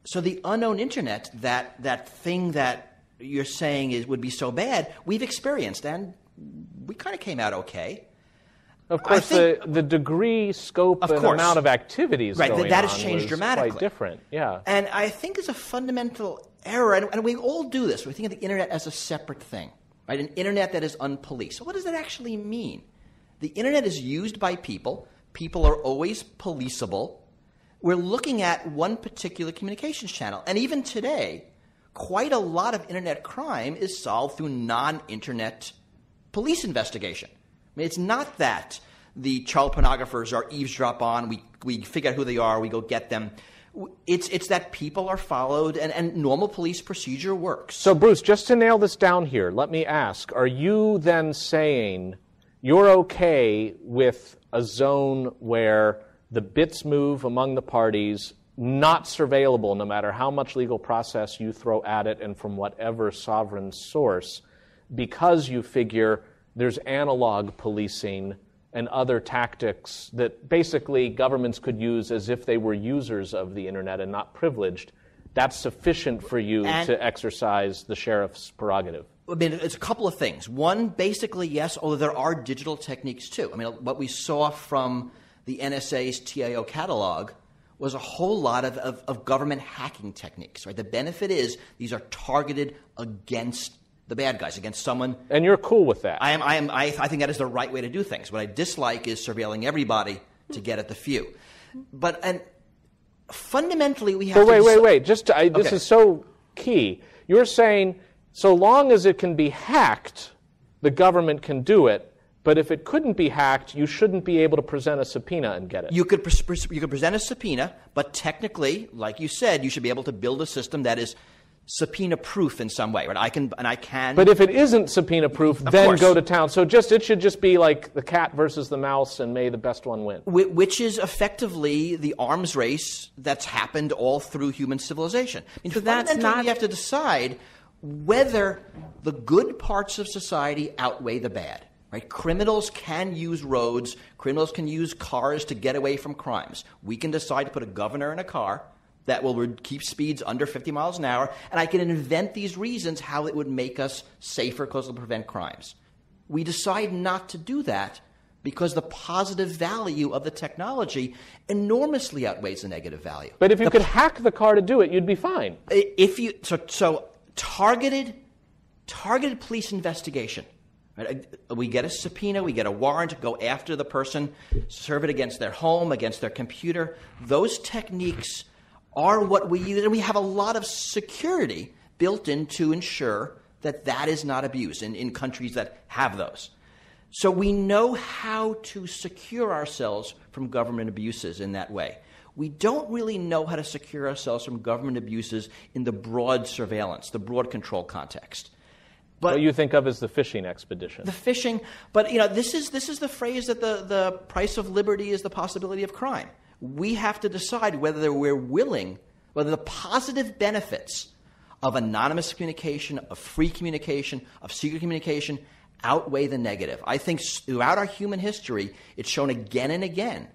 So the unknown internet, that thing that you're saying would be so bad, we've experienced, and we kind of came out okay. Of course, the degree, scope, and amount of activities going on that has changed dramatically. Quite different, yeah. And I think it's a fundamental error, and we all do this. We think of the internet as a separate thing, right? An internet that is unpoliced. So what does that actually mean? The internet is used by people. People are always policeable. We're looking at one particular communications channel. And even today, quite a lot of internet crime is solved through non-internet police investigation. I mean, it's not that the child pornographers are eavesdrop on, we figure out who they are, we go get them. It's that people are followed and normal police procedure works. So, Bruce, just to nail this down here, let me ask, are you then saying you're okay with a zone where the bits move among the parties, not surveillable no matter how much legal process you throw at it and from whatever sovereign source, because you figure there's analog policing and other tactics that basically governments could use as if they were users of the internet and not privileged? That's sufficient for you to exercise the sheriff's prerogative? I mean, it's a couple of things. One, basically, yes, although there are digital techniques too. I mean, what we saw from the NSA's TIO catalog was a whole lot of government hacking techniques, right? The benefit is these are targeted against the bad guys, against someone. And you're cool with that? I think that is the right way to do things. What I dislike is surveilling everybody to get at the few. And fundamentally, we have to... Wait. This is so key. You're saying so long as it can be hacked, the government can do it. But if it couldn't be hacked, you shouldn't be able to present a subpoena and get it. You could present a subpoena, but technically, like you said, you should be able to build a system that is subpoena-proof in some way. Right? I can. But if it isn't subpoena-proof, then go to town. So it should just be like the cat versus the mouse, and may the best one win. Which is effectively the arms race that's happened all through human civilization. I mean, so fundamentally, we have to decide whether the good parts of society outweigh the bad. Right? Criminals can use roads. Criminals can use cars to get away from crimes. We can decide to put a governor in a car that will keep speeds under 50 miles an hour, and I can invent these reasons how it would make us safer because it will prevent crimes. We decide not to do that because the positive value of the technology enormously outweighs the negative value. But if you could hack the car to do it, you'd be fine. So targeted police investigation. Right? We get a subpoena, we get a warrant, go after the person, serve it against their home, against their computer. Those techniques are what we use, and we have a lot of security built in to ensure that is not abused in countries that have those. So we know how to secure ourselves from government abuses in that way. We don't really know how to secure ourselves from government abuses in the broad surveillance, the broad control context. What you think of as the fishing expedition. The fishing, but this is the phrase that the price of liberty is the possibility of crime. We have to decide whether we're willing, whether the positive benefits of anonymous communication, of free communication, of secret communication outweigh the negative. I think throughout our human history, it's shown again and again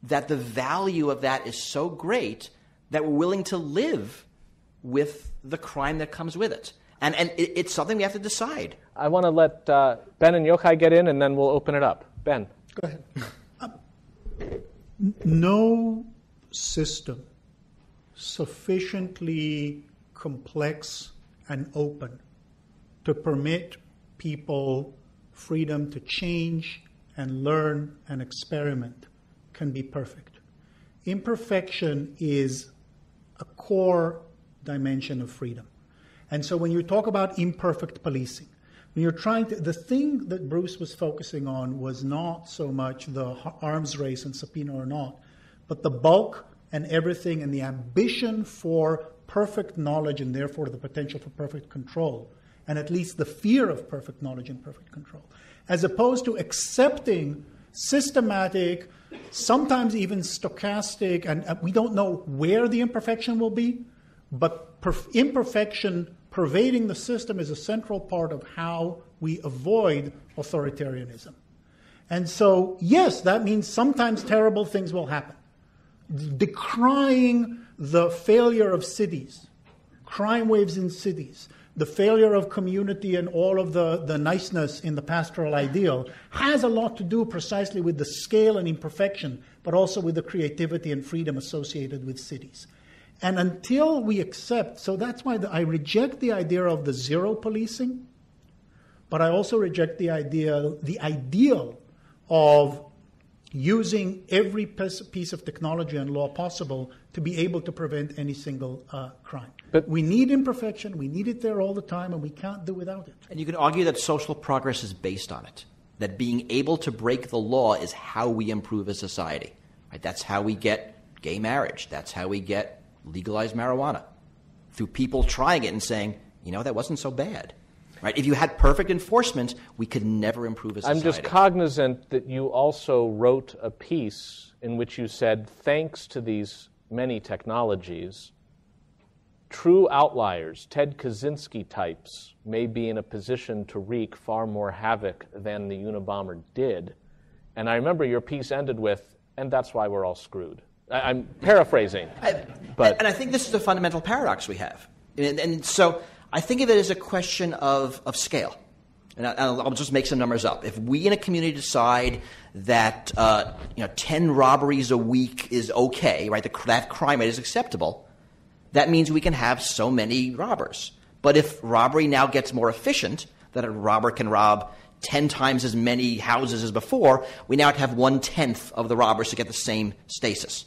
that the value of that is so great that we're willing to live with the crime that comes with it. And it's something we have to decide. I want to let Ben and Yochai get in, and then we'll open it up. Ben. Go ahead. No system sufficiently complex and open to permit people freedom to change and learn and experiment can be perfect. Imperfection is a core dimension of freedom. And so when you talk about imperfect policing, when you're trying to, the thing that Bruce was focusing on was not so much the arms race and subpoena or not, but the bulk and everything and the ambition for perfect knowledge and therefore the potential for perfect control, and at least the fear of perfect knowledge and perfect control, as opposed to accepting systematic, sometimes even stochastic, and we don't know where the imperfection will be, but imperfection pervading the system is a central part of how we avoid authoritarianism. And so, yes, that means sometimes terrible things will happen. Decrying the failure of cities, crime waves in cities, the failure of community and all of the niceness in the pastoral ideal has a lot to do precisely with the scale and imperfection, but also with the creativity and freedom associated with cities. And until we accept, so that's why I reject the idea of the zero policing, but I also reject the ideal of using every piece of technology and law possible to be able to prevent any single crime. But we need imperfection, we need it there all the time, and we can't do without it. And you can argue that social progress is based on it, that being able to break the law is how we improve a society. Right? That's how we get gay marriage. That's how we get legalized marijuana, through people trying it and saying, that wasn't so bad. Right? If you had perfect enforcement, we could never improve a society. I'm just cognizant that you also wrote a piece in which you said, thanks to these many technologies, true outliers, Ted Kaczynski types, may be in a position to wreak far more havoc than the Unabomber did. And I remember your piece ended with, and that's why we're all screwed. I'm paraphrasing. And I think this is the fundamental paradox we have. And so I think of it as a question of scale. And I'll just make some numbers up. If we in a community decide that 10 robberies a week is okay, right, that crime rate is acceptable, that means we can have so many robbers. But if robbery now gets more efficient, that a robber can rob 10 times as many houses as before, we now have 1/10 of the robbers to get the same stasis.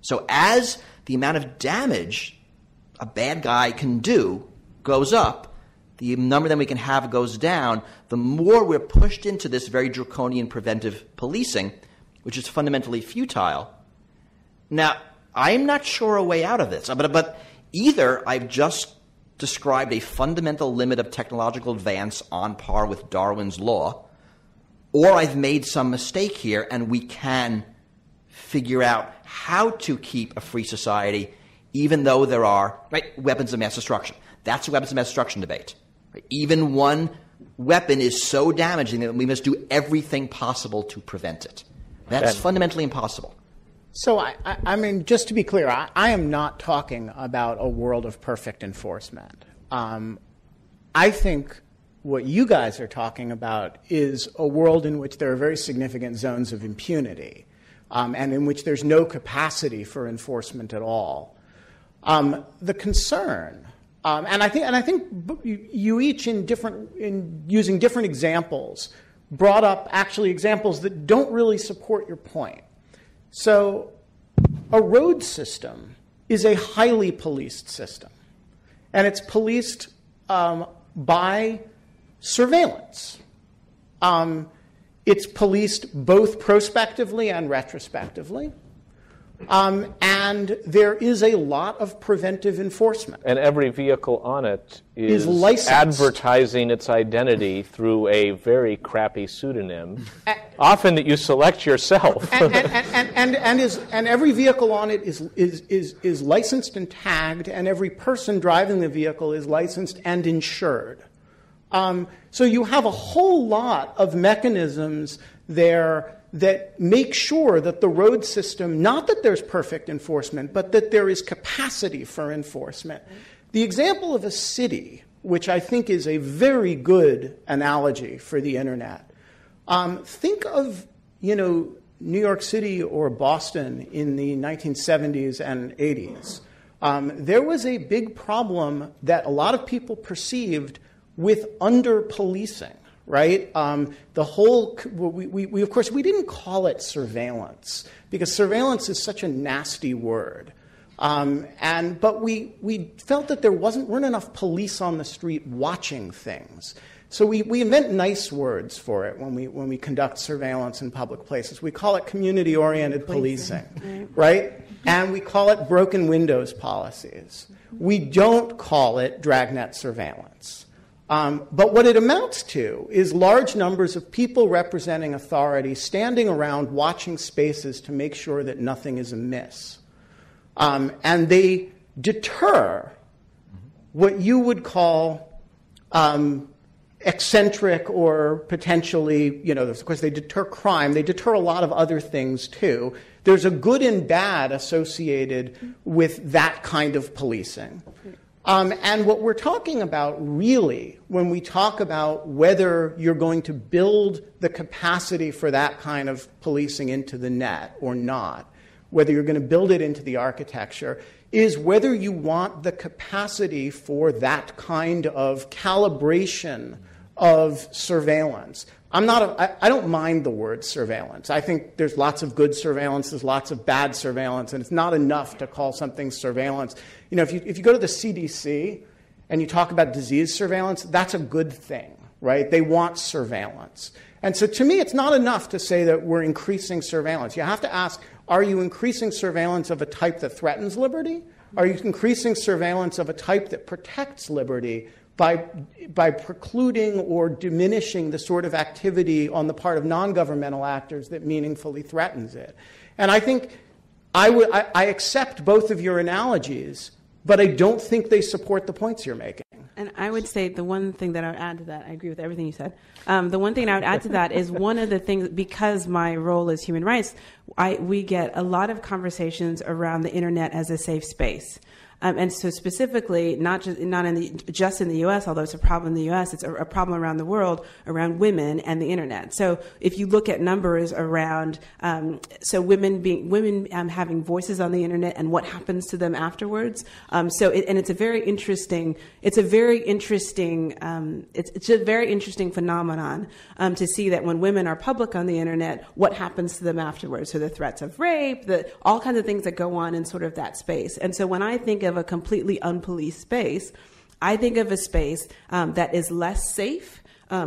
So as the amount of damage a bad guy can do goes up, the number that we can have goes down, the more we're pushed into this very draconian preventive policing, which is fundamentally futile. Now, I'm not sure a way out of this, but either I've just described a fundamental limit of technological advance on par with Darwin's law, or I've made some mistake here and we can figure out how to keep a free society even though there are weapons of mass destruction. That's a weapons of mass destruction debate. Right? Even one weapon is so damaging that we must do everything possible to prevent it. That's fundamentally impossible. So, I mean, just to be clear, I am not talking about a world of perfect enforcement. I think what you guys are talking about is a world in which there are very significant zones of impunity, and in which there's no capacity for enforcement at all. The concern, and I think you each in using different examples brought up actually examples that don't really support your point. So a road system is a highly policed system, and it's policed by surveillance. It's policed both prospectively and retrospectively. And there is a lot of preventive enforcement. And every vehicle on it is licensed, advertising its identity through a very crappy pseudonym, often that you select yourself. And every vehicle on it is licensed and tagged, and every person driving the vehicle is licensed and insured. So you have a whole lot of mechanisms there that make sure that the road system, not that there's perfect enforcement, but that there is capacity for enforcement. The example of a city which I think is a very good analogy for the internet. Think of, New York City or Boston in the 1970s and 80s. There was a big problem that a lot of people perceived with under-policing, right? We of course, we didn't call it surveillance because surveillance is such a nasty word. But we felt that there weren't enough police on the street watching things. So we invent nice words for it when we conduct surveillance in public places. We call it community-oriented policing, right? And we call it broken windows policies. We don't call it dragnet surveillance. But what it amounts to is large numbers of people representing authority standing around watching spaces to make sure that nothing is amiss. And they deter what you would call eccentric or potentially, of course, they deter crime. They deter a lot of other things, too. There's a good and bad associated with that kind of policing. And what we're talking about really when we talk about whether you're going to build the capacity for that kind of policing into the net or not, whether you're going to build it into the architecture, is whether you want the capacity for that kind of calibration of surveillance. I don't mind the word surveillance. I think there's lots of good surveillance, there's lots of bad surveillance, and it's not enough to call something surveillance. If you go to the CDC and you talk about disease surveillance, that's a good thing, right? They want surveillance. And so to me, it's not enough to say that we're increasing surveillance. You have to ask, are you increasing surveillance of a type that threatens liberty? Are you increasing surveillance of a type that protects liberty by precluding or diminishing the sort of activity on the part of non-governmental actors that meaningfully threatens it? And I think I accept both of your analogies, but I don't think they support the points you're making. And I would say the one thing that I would add to that, I agree with everything you said. The one thing I would add to that is one of the things, because my role is human rights, we get a lot of conversations around the internet as a safe space. And so specifically, not just in the U.S., although it's a problem in the U.S., it's a problem around the world around women and the internet. So if you look at numbers around, women having voices on the internet and what happens to them afterwards. It's a very interesting phenomenon to see that when women are public on the internet, what happens to them afterwards. So the threats of rape, all kinds of things that go on in sort of that space. And so when I think of a completely unpoliced space, I think of a space that is less safe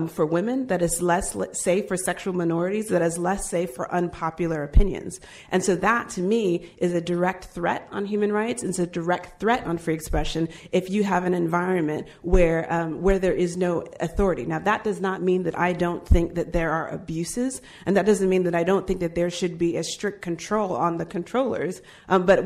for women, that is less safe for sexual minorities, that is less safe for unpopular opinions. And so that, to me, is a direct threat on human rights. It's a direct threat on free expression if you have an environment where there is no authority. Now, that does not mean that I don't think that there are abuses, and that doesn't mean that I don't think that there should be a strict control on the controllers. But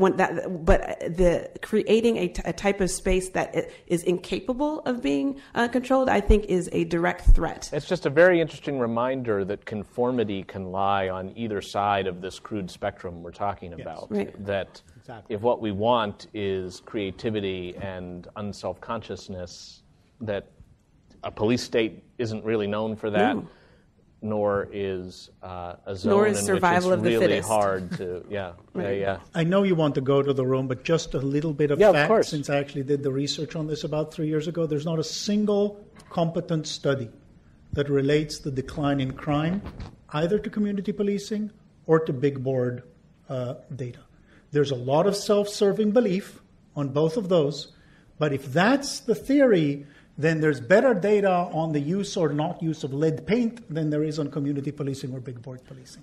creating a type of space that is incapable of being controlled, I think, is a direct threat. It's just a very interesting reminder that conformity can lie on either side of this crude spectrum we're talking about. Right. That if what we want is creativity and unself-consciousness, that a police state isn't really known for that, nor is a zone in which it's really hard to, Right. I know you want to go to the room, but just a little bit of fact, of since I actually did the research on this about 3 years ago. There's not a single competent study that relates the decline in crime either to community policing or to big board data. There's a lot of self-serving belief on both of those, but if that's the theory, then there's better data on the use or not use of lead paint than there is on community policing or big board policing.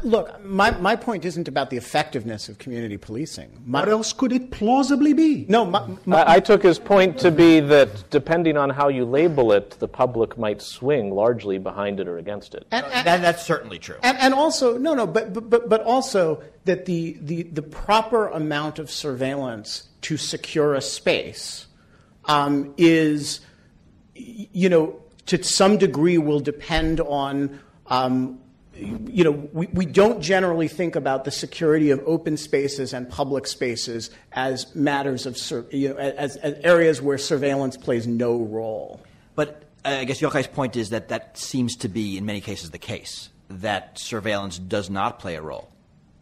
Look, my point isn't about the effectiveness of community policing. What else could it plausibly be? No, I took his point to be that depending on how you label it, the public might swing largely behind it or against it. And that's certainly true. And also, but also that the proper amount of surveillance to secure a space is, to some degree will depend on we don't generally think about the security of open spaces and public spaces as matters of, as areas where surveillance plays no role. But I guess Yochai's point is that seems to be, in many cases, the case, that surveillance does not play a role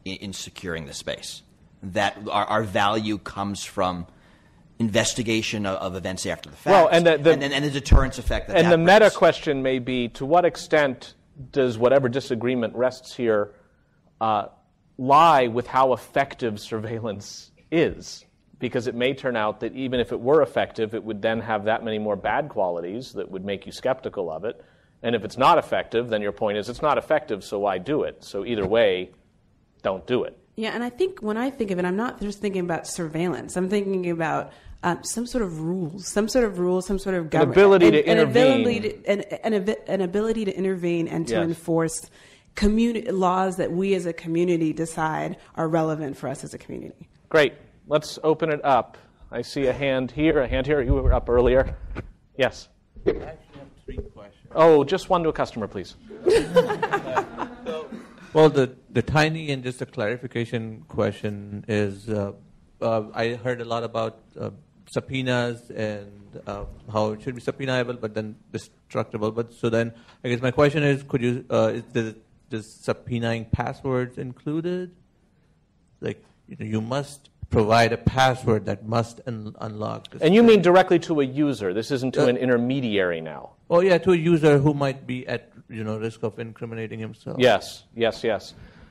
in securing the space, that our value comes from investigation of events after the fact, well, and the deterrence effect that and the brings. meta question may be, to what extent does whatever disagreement rests here lie with how effective surveillance is? Because it may turn out that even if it were effective, it would then have that many more bad qualities that would make you skeptical of it. And if it's not effective, then your point is it's not effective, so why do it? So either way, don't do it. Yeah, and I think when I think of it, I'm not just thinking about surveillance. I'm thinking about some sort of rules, some sort of government. An ability to intervene. An ability to intervene and to Yes. enforce laws that we as a community decide are relevant for us as a community. Great. Let's open it up. I see a hand here, You were up earlier. Yes. I actually have 3 questions. Oh, just one to a customer, please. Well, the tiny and just a clarification question is, I heard a lot about subpoenas and how it should be subpoenaable but then destructible. But so then, I guess my question is, could you does subpoenaing passwords included? Like, you must provide a password that must unlock this. And you mean directly to a user. This isn't to an intermediary now. Oh, yeah, to a user who might be at risk of incriminating himself. Yes.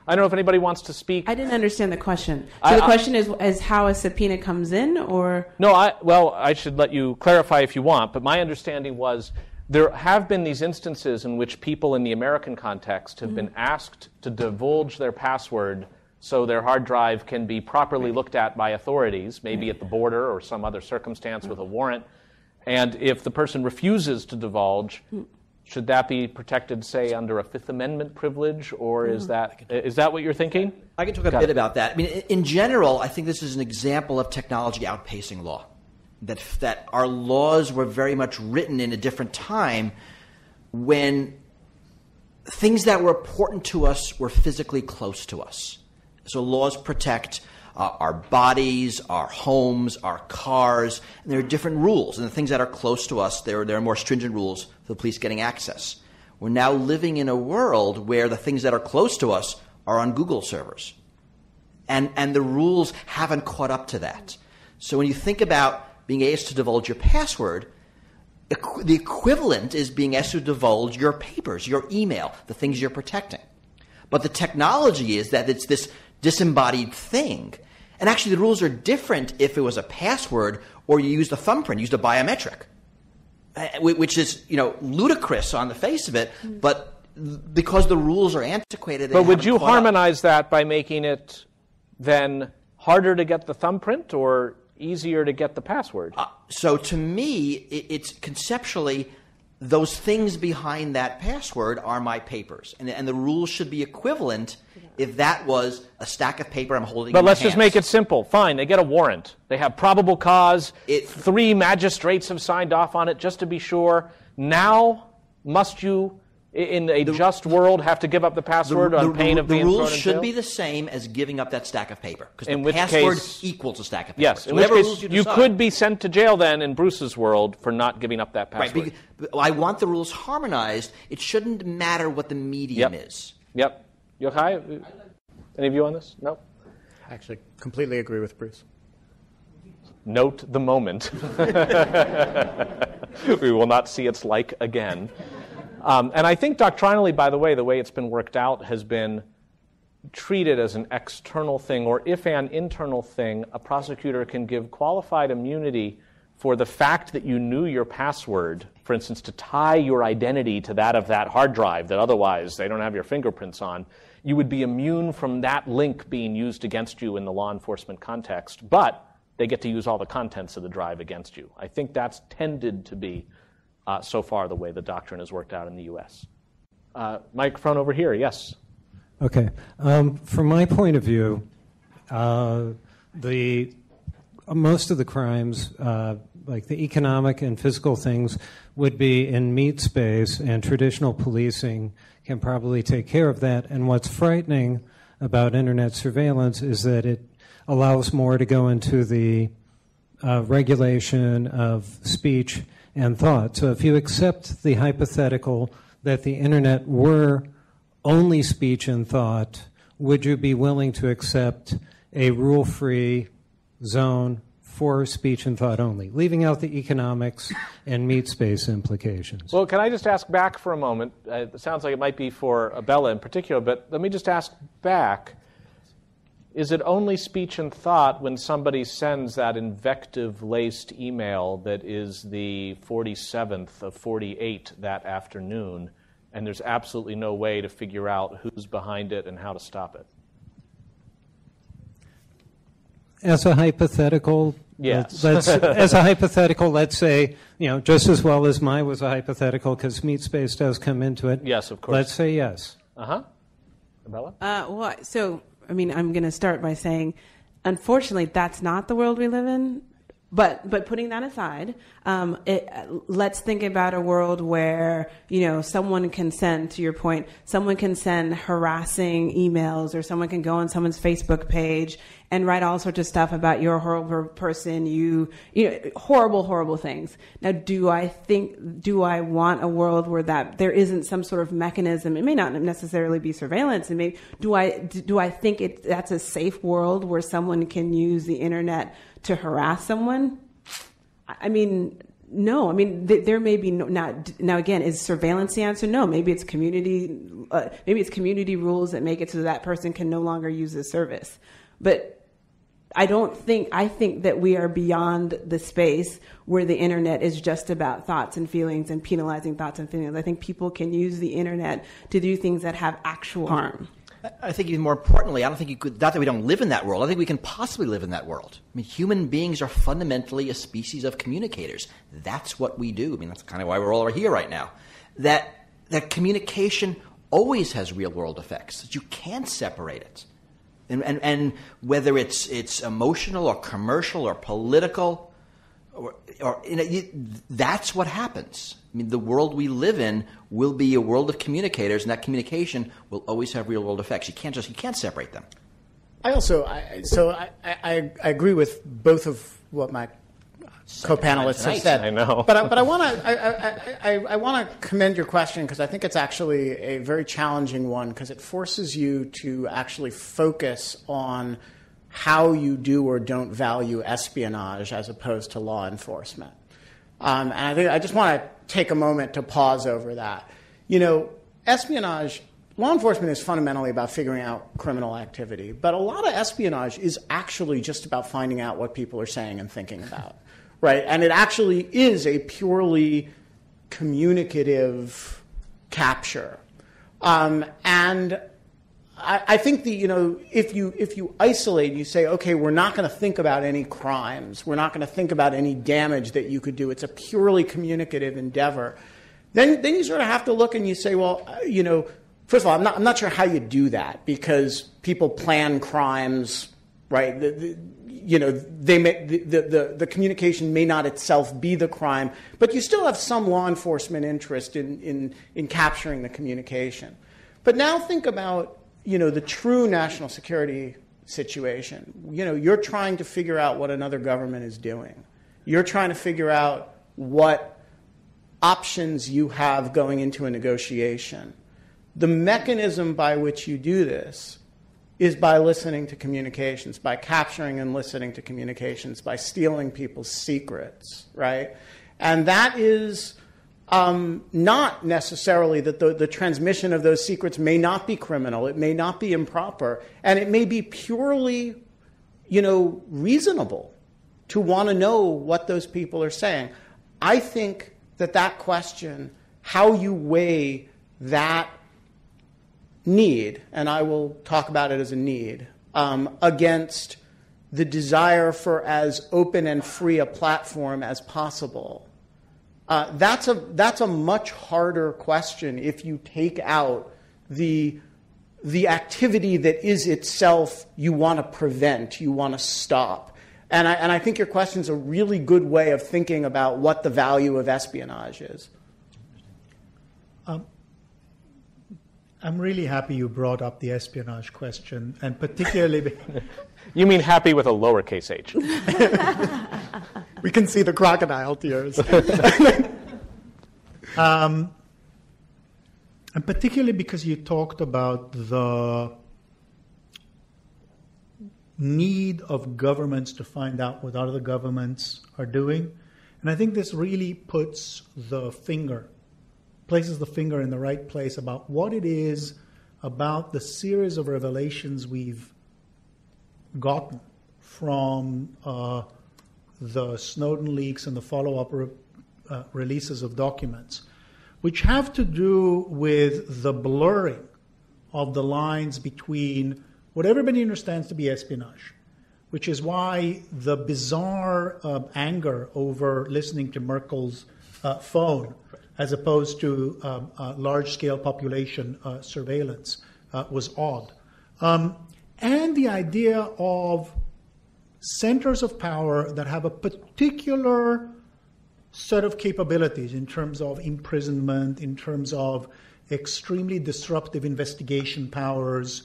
I don't know if anybody wants to speak. I didn't understand the question. So the question is how a subpoena comes in, or? No, I should let you clarify if you want, but my understanding was there have been these instances in which people in the American context have been asked to divulge their password so their hard drive can be properly looked at by authorities, maybe at the border or some other circumstance with a warrant. And if the person refuses to divulge, should that be protected, say, under a Fifth Amendment privilege, or is that what you're thinking? I can talk a bit about that. I mean, in general, I think this is an example of technology outpacing law. That our laws were very much written in a different time when things that were important to us were physically close to us. So laws protect our bodies, our homes, our cars, and there are different rules. And the things that are close to us, there are more stringent rules for the police getting access. We're now living in a world where the things that are close to us are on Google servers. And the rules haven't caught up to that. So when you think about being asked to divulge your password, the equivalent is being asked to divulge your papers, your email, the things you're protecting. But the technology is that it's this disembodied thing. And actually the rules are different if it was a password or you used a thumbprint, used a biometric, which is, ludicrous on the face of it, but because the rules are antiquated. But would you harmonize that by making it then harder to get the thumbprint or easier to get the password? So to me, it's conceptually, those things behind that password are my papers. And the rules should be equivalent if that was a stack of paper I'm holding in my hands. But let's just make it simple. Fine, they get a warrant. They have probable cause. 3 magistrates have signed off on it just to be sure. Now, must you, in a just world, have to give up the password on pain of being thrown in jail? The rules should be the same as giving up that stack of paper. Because in the which password case, equals a stack of paper. Yes, So in which whatever case rules you decide, could be sent to jail then in Bruce's world for not giving up that password. Right, I want the rules harmonized. It shouldn't matter what the medium is. Yep. Yochai, any view on this? No? Actually, completely agree with Bruce. Note the moment. We will not see its like again. And I think doctrinally, by the way it's been worked out has been treated as an external thing, or if an internal thing, a prosecutor can give qualified immunity for the fact that you knew your password, for instance, to tie your identity to that of that hard drive that otherwise they don't have your fingerprints on. You would be immune from that link being used against you in the law enforcement context, but they get to use all the contents of the drive against you. I think that's tended to be so far the way the doctrine has worked out in the U.S. Microphone over here, yes. Okay. From my point of view, most of the crimes like the economic and physical things would be in meat space, and traditional policing can probably take care of that. And what's frightening about internet surveillance is that it allows more to go into the regulation of speech and thought. So if you accept the hypothetical that the internet were only speech and thought, would you be willing to accept a rule-free zone for speech and thought only, leaving out the economics and meat space implications? Well, can I just ask back for a moment? It sounds like it might be for Ebele in particular, but let me just ask back. Is it only speech and thought when somebody sends that invective-laced email that is the 47th of 48 that afternoon, and there's absolutely no way to figure out who's behind it and how to stop it? As a hypothetical, yes. As a hypothetical, let's say, just as well as mine was a hypothetical, because meat space does come into it. Yes, of course. Let's say yes. Ebele? I'm going to start by saying, unfortunately, that's not the world we live in. But putting that aside, let's think about a world where, someone can send, to your point, someone can send harassing emails, or someone can go on someone's Facebook page and write all sorts of stuff about you're a horrible person, horrible, horrible things. Now, do I want a world where that there isn't some sort of mechanism? It may not necessarily be surveillance. And do I think that's a safe world where someone can use the internet to harass someone? No. There may be now again, is surveillance the answer? No. Maybe it's community rules that make it so that person can no longer use the service. But I think that we are beyond the space where the internet is just about thoughts and feelings and penalizing thoughts and feelings. I think people can use the internet to do things that have actual harm. I think even more importantly, I don't think you could, not that we don't live in that world, I think we can possibly live in that world. Human beings are fundamentally a species of communicators. That's what we do. That's kind of why we're all here right now. That communication always has real-world effects, that you can't separate it. And whether it's emotional or commercial or political, that's what happens. The world we live in will be a world of communicators, and that communication will always have real-world effects. You can't separate them. I agree with both of what my co-panelists have said. I know. But I want to commend your question, because I think it's actually a very challenging one, because it forces you to actually focus on how you do or don't value espionage as opposed to law enforcement. And I think I just want to take a moment to pause over that. Espionage, law enforcement is fundamentally about figuring out criminal activity, but a lot of espionage is actually just about finding out what people are saying and thinking about, right? And it actually is a purely communicative capture. And I think if you isolate, you say, okay, we're not going to think about any crimes, we're not going to think about any damage that you could do. It's a purely communicative endeavor. Then you sort of have to look and you say, well, first of all, I'm not sure how you do that, because people plan crimes, right? The communication may not itself be the crime, but you still have some law enforcement interest in capturing the communication. But now think about the true national security situation. You're trying to figure out what another government is doing. You're trying to figure out what options you have going into a negotiation. The mechanism by which you do this is by listening to communications, by capturing and listening to communications, by stealing people's secrets, right? And that is not necessarily that the transmission of those secrets may not be criminal, it may not be improper, and it may be purely, reasonable to want to know what those people are saying. I think that question, how you weigh that need, and I will talk about it as a need, against the desire for as open and free a platform as possible, that's a much harder question if you take out the activity that is itself you want to prevent, you want to stop. And I think your question is a really good way of thinking about what the value of espionage is. I'm really happy you brought up the espionage question, and particularly... You mean happy with a lowercase h. We can see the crocodile tears. And particularly because you talked about the need of governments to find out what other governments are doing. And I think this really places the finger in the right place about what it is about the series of revelations we've gotten from the Snowden leaks and the follow-up releases of documents, which have to do with the blurring of the lines between what everybody understands to be espionage, which is why the bizarre anger over listening to Merkel's phone as opposed to large-scale population surveillance was odd. And the idea of centers of power that have a particular set of capabilities in terms of imprisonment, in terms of extremely disruptive investigation powers,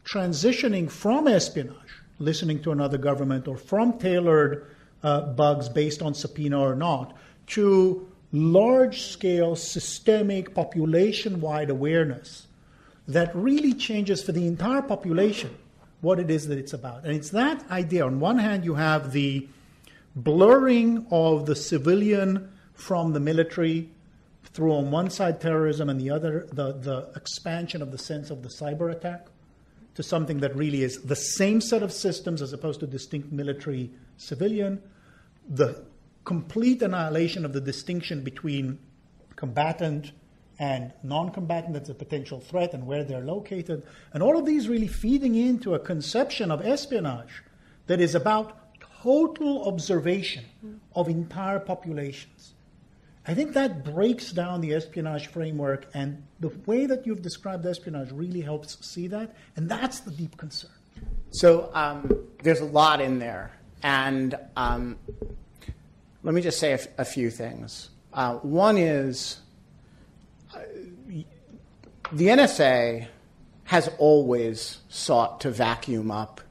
transitioning from espionage, listening to another government, or from tailored bugs based on subpoena or not, to large-scale, systemic, population-wide awareness that really changes for the entire population what it is that it's about. And it's that idea. On one hand, you have the blurring of the civilian from the military through, on one side, terrorism, and the other, the expansion of the sense of the cyber attack to something that really is the same set of systems as opposed to distinct military-civilian, the complete annihilation of the distinction between combatant and non-combatant that's a potential threat and where they're located, and all of these really feeding into a conception of espionage that is about total observation of entire populations. I think that breaks down the espionage framework, and the way that you've described espionage really helps see that, and that's the deep concern. So there's a lot in there, and let me just say a few things. One is the NSA has always sought to vacuum up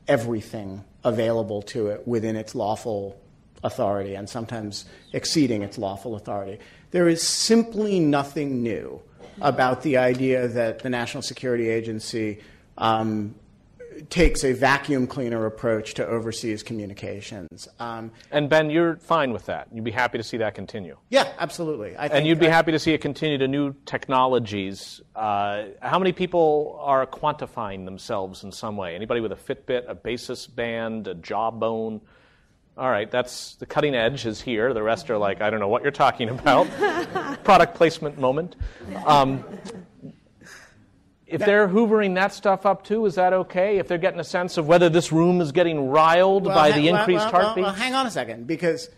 everything available to it within its lawful authority, and sometimes exceeding its lawful authority. There is simply nothing new about the idea that the National Security Agency takes a vacuum cleaner approach to overseas communications. And Ben, you're fine with that. You'd be happy to see that continue. Yeah, absolutely. And you'd be happy to see it continue to new technologies. How many people are quantifying themselves in some way? Anybody with a Fitbit, a Basis band, a Jawbone? All right, that's the cutting edge is here. The rest are like, I don't know what you're talking about. Product placement moment. If they're hoovering that stuff up too, is that okay? If they're getting a sense of whether this room is getting riled by the increased heartbeat? Well, hang on a second, because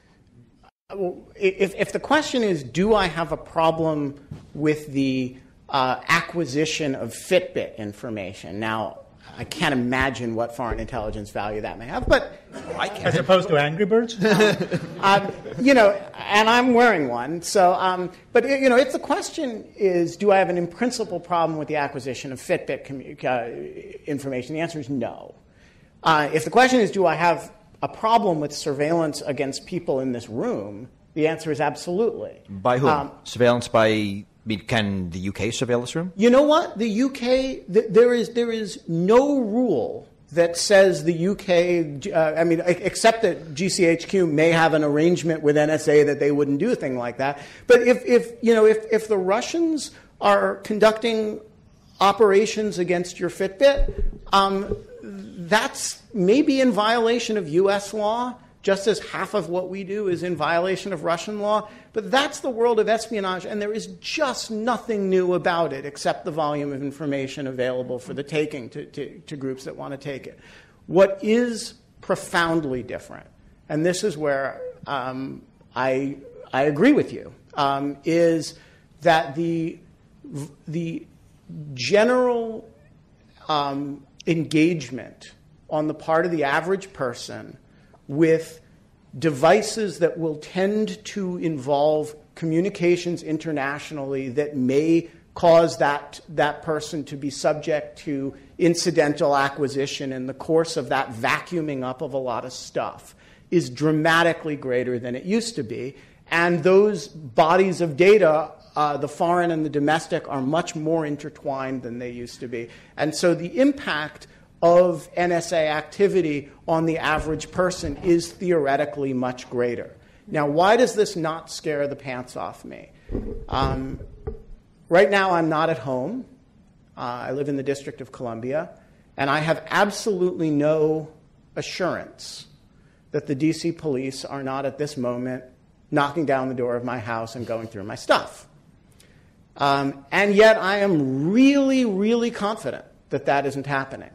if the question is, do I have a problem with the acquisition of Fitbit information? Now, I can't imagine what foreign intelligence value that may have, but I can. As opposed to Angry Birds? And I'm wearing one. So, but if the question is, do I have an in principle problem with the acquisition of Fitbit information? The answer is no. If the question is, do I have a problem with surveillance against people in this room? The answer is absolutely. By whom? Surveillance by... Can the UK surveil this room? You know what? The UK, there is no rule that says the UK, except that GCHQ may have an arrangement with NSA that they wouldn't do a thing like that. But if the Russians are conducting operations against your Fitbit, that's maybe in violation of US law, just as half of what we do is in violation of Russian law. But that's the world of espionage, and there is just nothing new about it except the volume of information available for the taking to groups that want to take it. What is profoundly different, and this is where I agree with you, is that the general engagement on the part of the average person with devices that will tend to involve communications internationally that may cause that person to be subject to incidental acquisition in the course of that vacuuming up of a lot of stuff is dramatically greater than it used to be. And those bodies of data, the foreign and the domestic, are much more intertwined than they used to be. And so the impact of NSA activity on the average person is theoretically much greater. Now, why does this not scare the pants off me? Right now, I'm not at home. I live in the District of Columbia, and I have absolutely no assurance that the DC police are not at this moment knocking down the door of my house and going through my stuff. And yet, I am really, really confident that that isn't happening.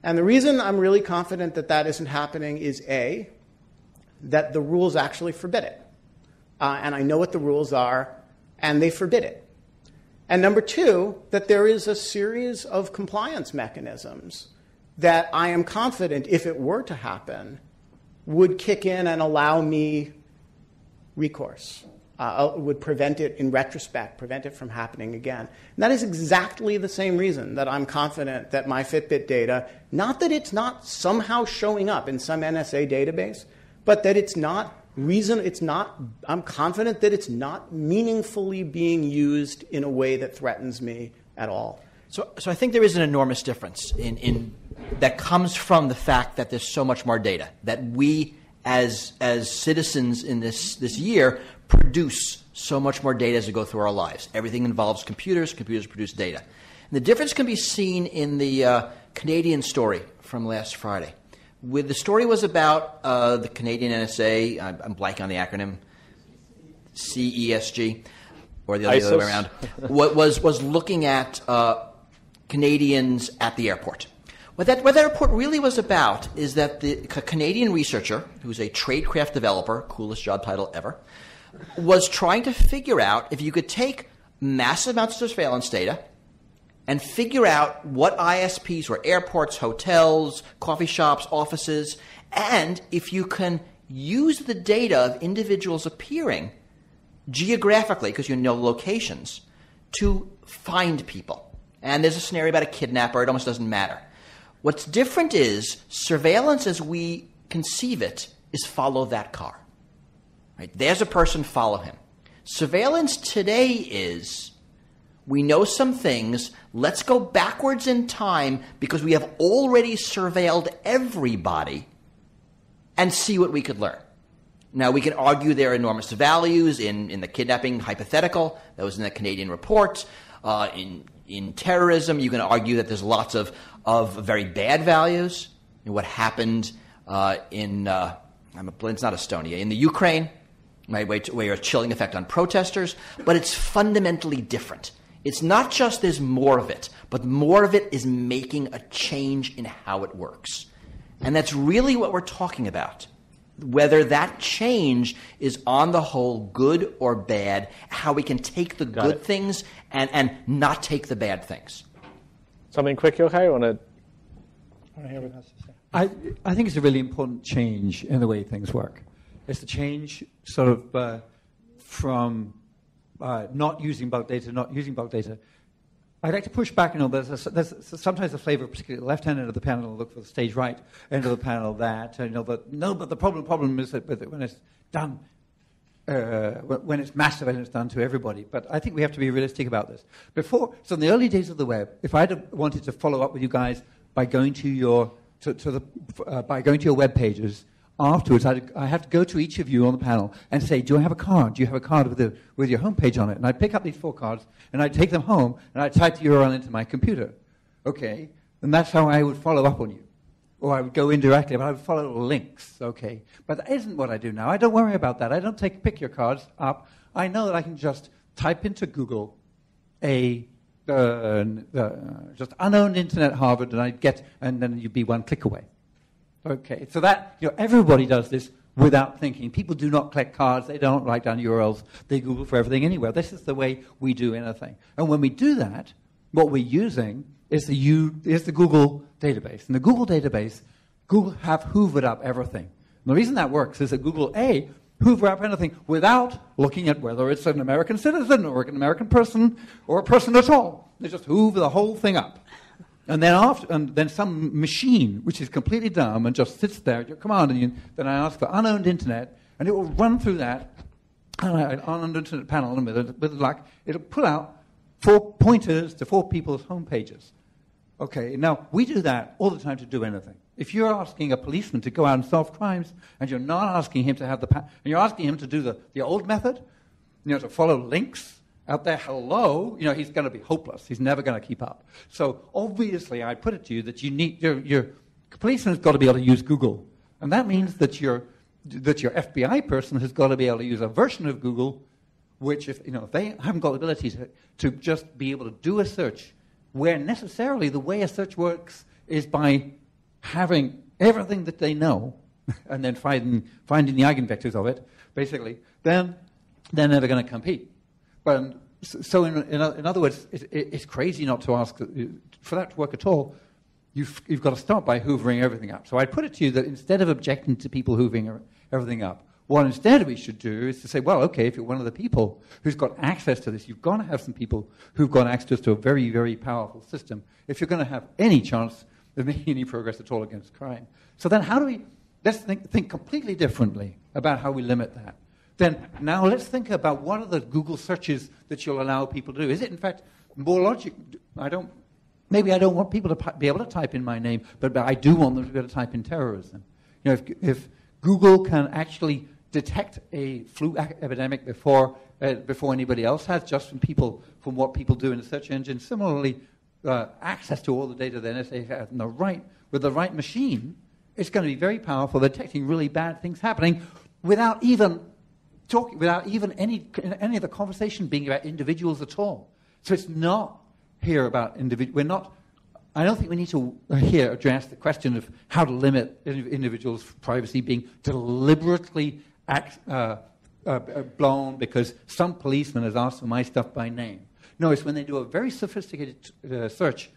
And the reason I'm really confident that that isn't happening is, A, that the rules actually forbid it. And I know what the rules are, and they forbid it. And number two, that there is a series of compliance mechanisms that I am confident, if it were to happen, would kick in and allow me recourse, would prevent it in retrospect, prevent it from happening again. And that is exactly the same reason that I'm confident that my Fitbit data, not that it's not somehow showing up in some NSA database, but that I'm confident that it's not meaningfully being used in a way that threatens me at all. So I think there is an enormous difference in that comes from the fact that there's so much more data, that we as citizens in this year produce so much more data as we go through our lives. Everything involves computers. Computers produce data. And the difference can be seen in the Canadian story from last Friday. The story was about the Canadian NSA, I'm blanking on the acronym, CESG, or the other way around, was looking at Canadians at the airport. What that report really was about is that the Canadian researcher, who's a tradecraft developer, coolest job title ever, was trying to figure out if you could take massive amounts of surveillance data and figure out what ISPs were airports, hotels, coffee shops, offices, and if you can use the data of individuals appearing geographically, because you know locations, to find people. And there's a scenario about a kidnapper. It almost doesn't matter. What's different is surveillance as we conceive it is follow that car. Right? There's a person, follow him. Surveillance today is we know some things. Let's go backwards in time because we have already surveilled everybody and see what we could learn. Now, we can argue there are enormous values in the kidnapping hypothetical that was in the Canadian report. In terrorism, you can argue that there's lots of very bad values. What happened it's not Estonia, in the Ukraine, right, where you have a chilling effect on protesters, but it's fundamentally different. It's not just there's more of it, but more of it is making a change in how it works. And that's really what we're talking about. Whether that change is on the whole good or bad, how we can take the good things and not take the bad things. Something quick, Yochai? I want to hear what he has to say. I think it's a really important change in the way things work. It's the change sort of from not using bulk data, not using bulk data. I'd like to push back. There's sometimes a flavor, particularly the left-hand end of the panel, look for the stage right end of the panel. But the problem is that when it's done, when it's massive and it's done to everybody. But I think we have to be realistic about this. So in the early days of the web, if I'd wanted to follow up with you guys by going to your web pages. Afterwards, I have to go to each of you on the panel and say, do you have a card? Do you have a card with your homepage on it? And I'd pick up these 4 cards, and I'd take them home, and I'd type the URL into my computer. Okay? And that's how I would follow up on you. Or I would go indirectly, but I would follow links. Okay? But that isn't what I do now. I don't worry about that. I don't pick your cards up. I know that I can just type into Google just unowned internet Harvard, and then you'd be one click away. Okay, so that, everybody does this without thinking. People do not collect cards. They don't write down URLs. They Google for everything anywhere. This is the way we do anything. And when we do that, what we're using is the Google database. And the Google database Google have hoovered up everything. And the reason that works is that Google, A, hoover up anything without looking at whether it's an American citizen or an American person or a person at all. They just hoover the whole thing up. And then some machine, which is completely dumb and just sits there at your command, and then I ask for unowned internet, and it will run through that unowned internet panel, and with luck, it'll pull out 4 pointers to 4 people's home pages. Okay, now we do that all the time to do anything. If you're asking a policeman to go out and solve crimes, and you're not asking him to have and you're asking him to do the old method, to follow links out there, he's going to be hopeless. He's never going to keep up. So obviously, I put it to you that you need your policeman has got to be able to use Google, and that means that your FBI person has got to be able to use a version of Google, which if they haven't got the ability to just be able to do a search, where necessarily the way a search works is by having everything that they know and then finding the eigenvectors of it, basically, then they're never going to compete. But so in other words, it's crazy not to ask for that to work at all. You've got to start by hoovering everything up. So I put it to you that instead of objecting to people hoovering everything up, what instead we should do is to say, well, okay, if you're one of the people who's got access to this, you've got to have some people who've got access to a very, very powerful system if you're going to have any chance of making any progress at all against crime. So then let's think completely differently about how we limit that. Then now let's think about what are the Google searches that you'll allow people to do. Is it, in fact, more logic? Maybe I don't want people to be able to type in my name, but I do want them to be able to type in terrorism. If Google can actually detect a flu epidemic before anybody else has, just from what people do in the search engine, similarly, access to all the data the NSA has with the right machine, it's going to be very powerful, detecting really bad things happening without even any of the conversation being about individuals at all. So it's not here about individuals. I don't think we need to here address the question of how to limit individuals' privacy being deliberately blown because some policeman has asked for my stuff by name. No, it's when they do a very sophisticated search,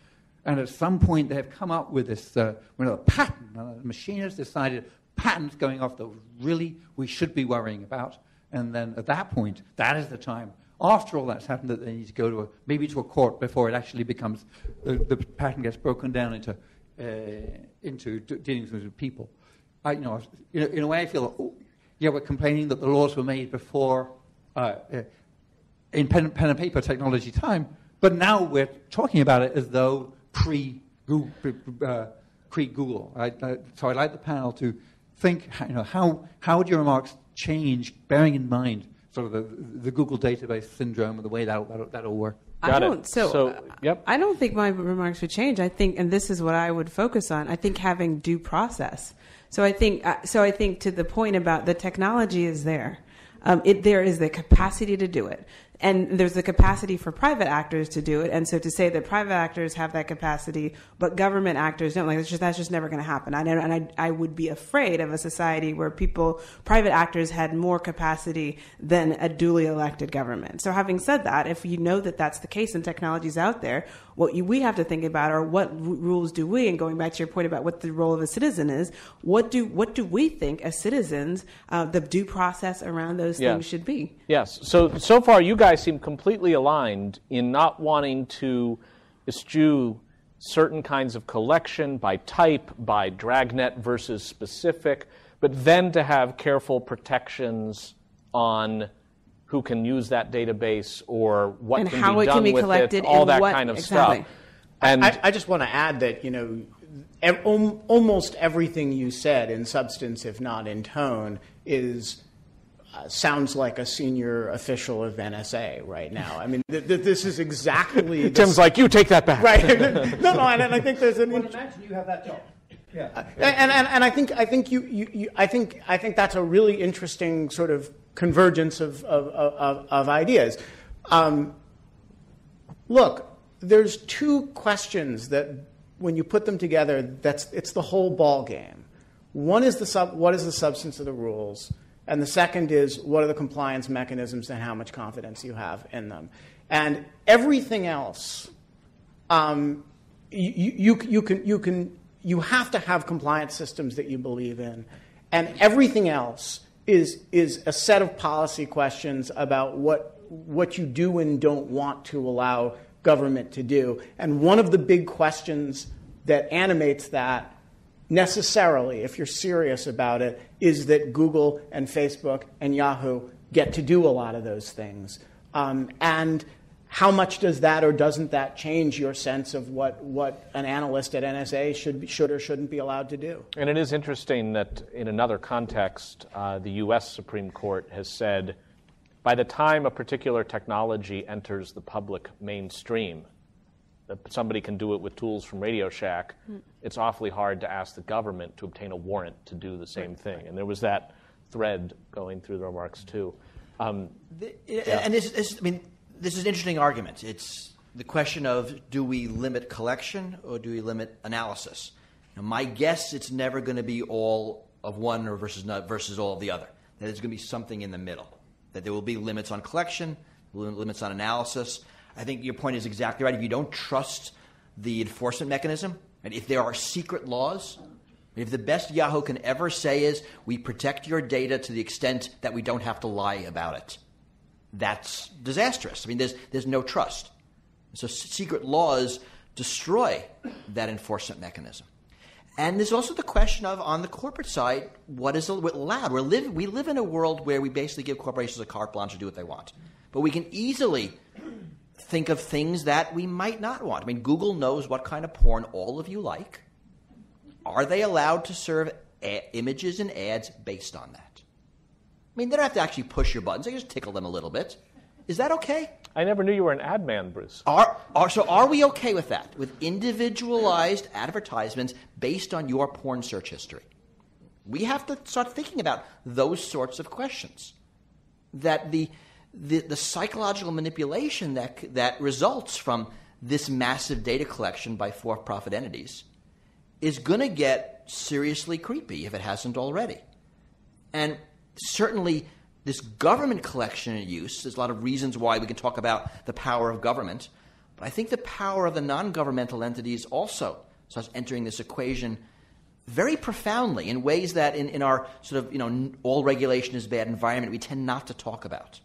and at some point they have come up with this pattern. The machine has decided patterns going off that really we should be worrying about. And then at that point, that is the time, after all that's happened, that they need to go maybe to a court before it actually becomes, the pattern gets broken down into dealings with people. In a way I feel, we're complaining that the laws were made before, in pen and paper technology time, but now we're talking about it as though pre-Google. So I'd like the panel to think, how would your remarks change, bearing in mind sort of the Google database syndrome and the way that'll work? I don't think my remarks would change. I think, and this is what I would focus on, I think having due process. So I think to the point about the technology is there. There is the capacity to do it. And there's the capacity for private actors to do it. And so to say that private actors have that capacity, but government actors don't, that's just never going to happen. I would be afraid of a society where private actors had more capacity than a duly elected government. So having said that, if you know that that's the case and technology's out there, what we have to think about are what rules do we, and going back to your point about what the role of a citizen is, what do we think as citizens the due process around those things should be? Yes. So far you guys seem completely aligned in not wanting to eschew certain kinds of collection by type, by dragnet versus specific, but then to have careful protections on who can use that database or what can be done with it, all that kind of stuff. And I just want to add that, almost everything you said in substance, if not in tone, sounds like a senior official of NSA right now. I mean, this is exactly... Tim's like, you take that back. Right. No, and I think there's an... Well, imagine you have that job. Yeah. And I think that's a really interesting sort of convergence of ideas. Look, there's two questions that, when you put them together, it's the whole ball game. One is what is the substance of the rules, and the second is what are the compliance mechanisms and how much confidence you have in them. And everything else, you you have to have compliance systems that you believe in, and everything else is a set of policy questions about what you do and don't want to allow government to do. And one of the big questions that animates that, necessarily, if you're serious about it, is that Google and Facebook and Yahoo get to do a lot of those things. And how much does that or doesn't that change your sense of what an analyst at NSA should or shouldn't be allowed to do? And it is interesting that in another context, the U.S. Supreme Court has said, by the time a particular technology enters the public mainstream, that somebody can do it with tools from Radio Shack, it's awfully hard to ask the government to obtain a warrant to do the same thing. And there was that thread going through the remarks, too. And this is an interesting argument. It's the question of, do we limit collection or do we limit analysis? Now, my guess, it's never going to be all of one or versus all of the other. That it's going to be something in the middle. That there will be limits on collection, limits on analysis. I think your point is exactly right. If you don't trust the enforcement mechanism, and if there are secret laws, if the best Yahoo can ever say is, we protect your data to the extent that we don't have to lie about it, that's disastrous. I mean, there's no trust. So secret laws destroy that enforcement mechanism. And there's also the question of, on the corporate side, what is allowed? We live in a world where we basically give corporations a carte blanche to do what they want. But we can easily think of things that we might not want. I mean, Google knows what kind of porn all of you like. Are they allowed to serve images and ads based on that? I mean, they don't have to actually push your buttons. They just tickle them a little bit. Is that okay? I never knew you were an ad man, Bruce. So are we okay with that? With individualized advertisements based on your porn search history? We have to start thinking about those sorts of questions. That the psychological manipulation that results from this massive data collection by for-profit entities is going to get seriously creepy if it hasn't already. And certainly this government collection and use, there's a lot of reasons why we can talk about the power of government, but I think the power of the non-governmental entities also starts entering this equation very profoundly in ways that in our sort of, all regulation is bad environment we tend not to talk about.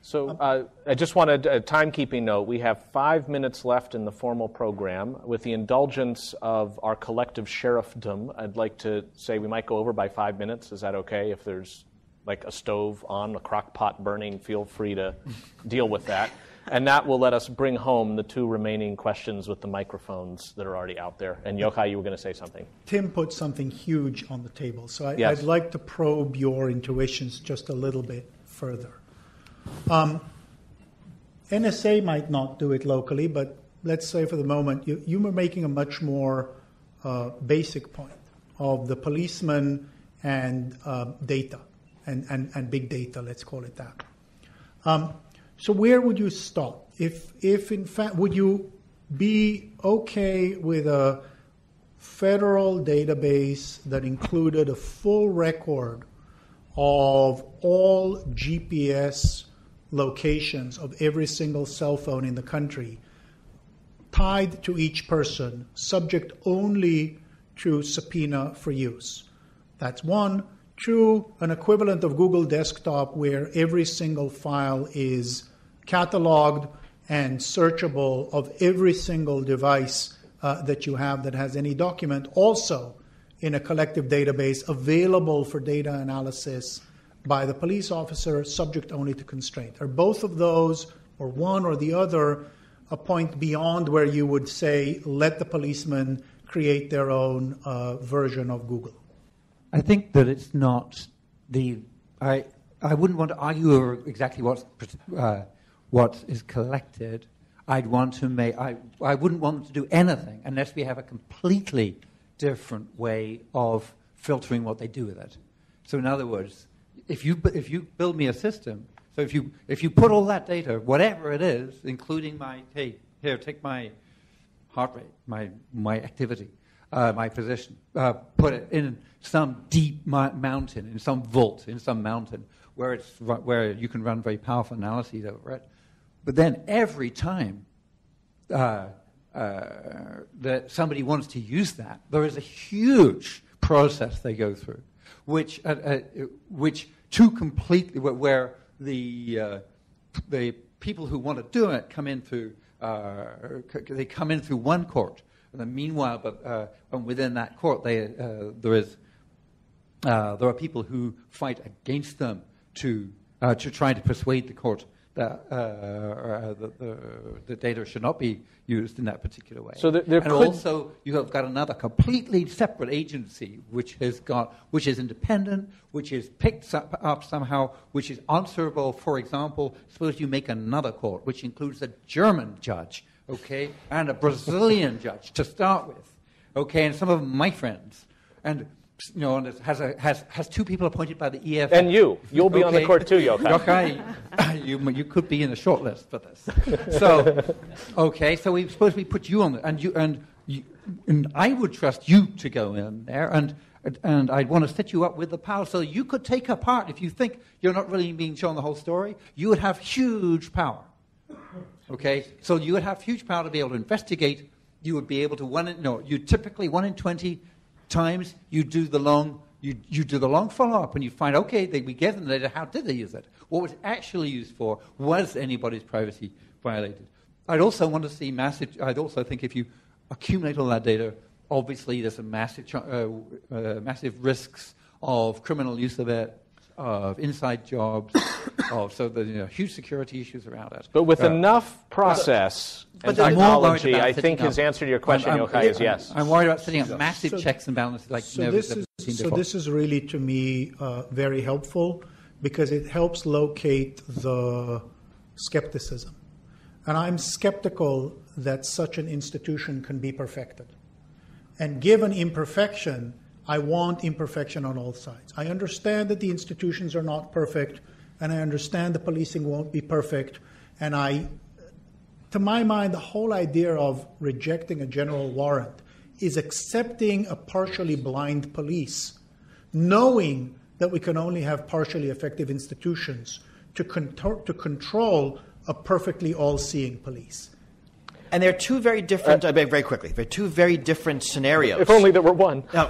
So I just wanted a timekeeping note. We have 5 minutes left in the formal program. With the indulgence of our collective sheriffdom, I'd like to say we might go over by 5 minutes. Is that okay? If there's like a stove on, a crock pot burning, feel free to deal with that. And that will let us bring home the 2 remaining questions with the microphones that are already out there. And Yochai, you were going to say something. Tim put something huge on the table, so I'd like to probe your intuitions just a little bit further. NSA might not do it locally, but let's say for the moment you were making a much more basic point of the policeman and data and big data, let's call it that. So where would you start? If in fact, would you be okay with a federal database that included a full record of all GPS locations of every single cell phone in the country, tied to each person, subject only to subpoena for use? That's one. 2, an equivalent of Google Desktop where every single file is cataloged and searchable of every single device that you have that has any document, also in a collective database available for data analysis by the police officer, subject only to constraint. Are both of those, or one or the other, a point beyond where you would say, let the policeman create their own version of Google? I think that it's not I wouldn't want to argue over exactly what is collected. I wouldn't want to do anything unless we have a completely different way of filtering what they do with it. So in other words, if you build me a system, so if you put all that data, whatever it is, including take my heart rate, my activity, my position, put it in some deep mountain, in some vault, in some mountain, where you can run very powerful analyses over it. But then every time that somebody wants to use that, there is a huge process they go through, which where the people who want to do it come in through one court, and then meanwhile, within that court, there are people who fight against them to try to persuade the court that the data should not be used in that particular way. So also you have got another completely separate agency which is independent, which is picked up somehow, which is answerable. For example, suppose you make another court which includes a German judge, okay, and a Brazilian judge to start with, okay, and some of my friends, and and it has two people appointed by the EF. And you'll be on the court too, Yochai. Yochai, you could be in the short list for this. So, okay, so we suppose we put you on, and I would trust you to go in there, and I'd want to set you up with the power so you could take apart. If you think you're not really being shown the whole story, you would have huge power. Okay, so you would have huge power to be able to investigate. You would be able to you typically 1 in 20 times you do the long follow-up and you find, okay, we get them the data, how did they use it? What was it actually used for? Was anybody's privacy violated? I'd also want to see I'd also think if you accumulate all that data, obviously there's a massive risks of criminal use of it, of inside jobs, so there's huge security issues around it. But with enough process and technology, I think his answer to your question, Yochai, is yes. I'm worried about setting up massive checks and balances like never seen before. So this is really, to me, very helpful because it helps locate the skepticism. And I'm skeptical that such an institution can be perfected. And given imperfection, I want imperfection on all sides. I understand that the institutions are not perfect, and I understand the policing won't be perfect. And to my mind, the whole idea of rejecting a general warrant is accepting a partially blind police, knowing that we can only have partially effective institutions to control a perfectly all-seeing police. And they're two very different, very quickly, they're two very different scenarios. If only there were one. Now,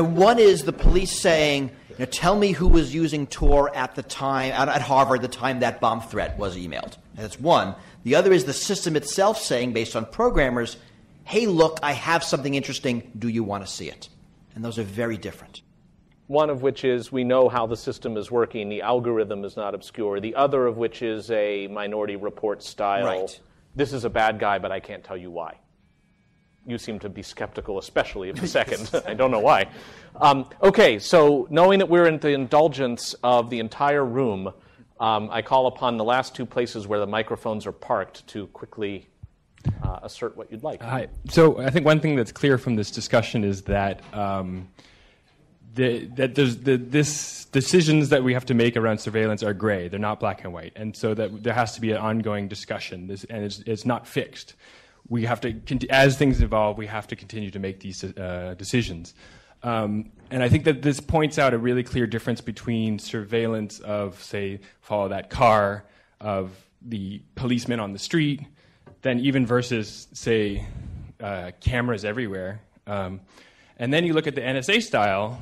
one is the police saying, tell me who was using Tor at the time, at Harvard, the time that bomb threat was emailed. That's one. The other is the system itself saying, based on programmers, hey, look, I have something interesting. Do you want to see it? And those are very different. One of which is we know how the system is working. The algorithm is not obscure. The other of which is a Minority Report style. Right. This is a bad guy, but I can't tell you why. You seem to be skeptical, especially of the second. I don't know why. Okay, so knowing that we're in the indulgence of the entire room, I call upon the last two places where the microphones are parked to quickly assert what you'd like. Hi. So I think one thing that's clear from this discussion is that this decisions that we have to make around surveillance are gray. They're not black and white. And so that there has to be an ongoing discussion. And it's not fixed. We have to, as things evolve, we have to continue to make these decisions. And I think that this points out a really clear difference between surveillance of, say, follow that car, of the policeman on the street, then even versus, say, cameras everywhere. And then you look at the NSA style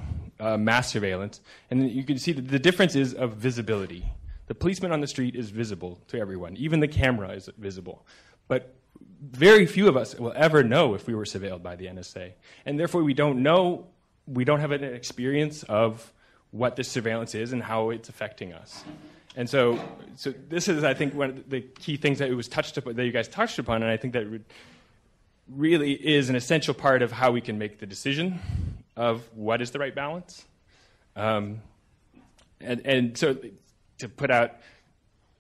mass surveillance, and you can see that the difference is of visibility. The policeman on the street is visible to everyone. Even the camera is visible. But very few of us will ever know if we were surveilled by the NSA. And therefore, we don't have an experience of what this surveillance is and how it's affecting us. And so this is, I think, one of the key things that you guys touched upon, and I think that really is an essential part of how we can make the decision of what is the right balance. And so to put out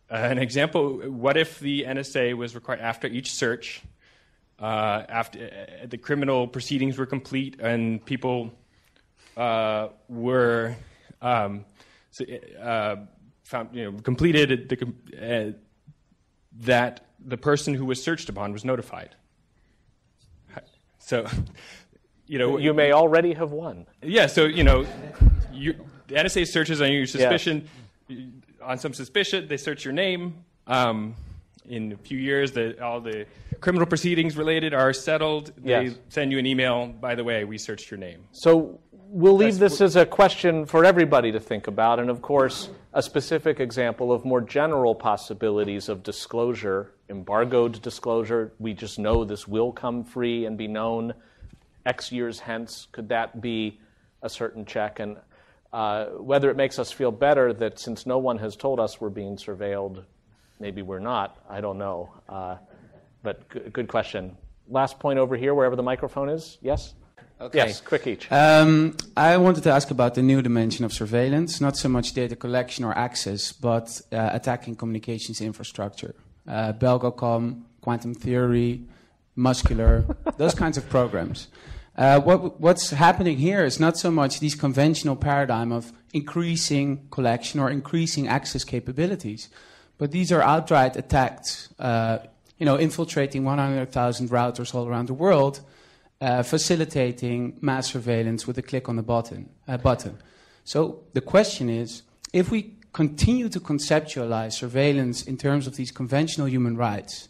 an example, what if the NSA was required after each search, after the criminal proceedings were complete and people were completed, that the person who was searched upon was notified. So, you may already have won. Yeah. So the NSA searches on your suspicion. Yes. On some suspicion, they search your name. In a few years, all the criminal proceedings related are settled, they Yes. send you an email, by the way, we searched your name. So we'll leave this as a question for everybody to think about, and of course, a specific example of more general possibilities of disclosure, embargoed disclosure. We just know this will come free and be known X years hence. Could that be a certain check? And whether it makes us feel better that since no one has told us we're being surveilled, maybe we're not, I don't know. But good question. Last point over here, wherever the microphone is. Yes? Okay. Yes, quick each. I wanted to ask about the new dimension of surveillance, not so much data collection or access, but attacking communications infrastructure. Belgacom, quantum theory, muscular, those kinds of programs. What's happening here is not so much this conventional paradigm of increasing collection or increasing access capabilities, but these are outright attacks, infiltrating 100,000 routers all around the world, facilitating mass surveillance with a click on the button. So the question is, if we continue to conceptualize surveillance in terms of these conventional human rights,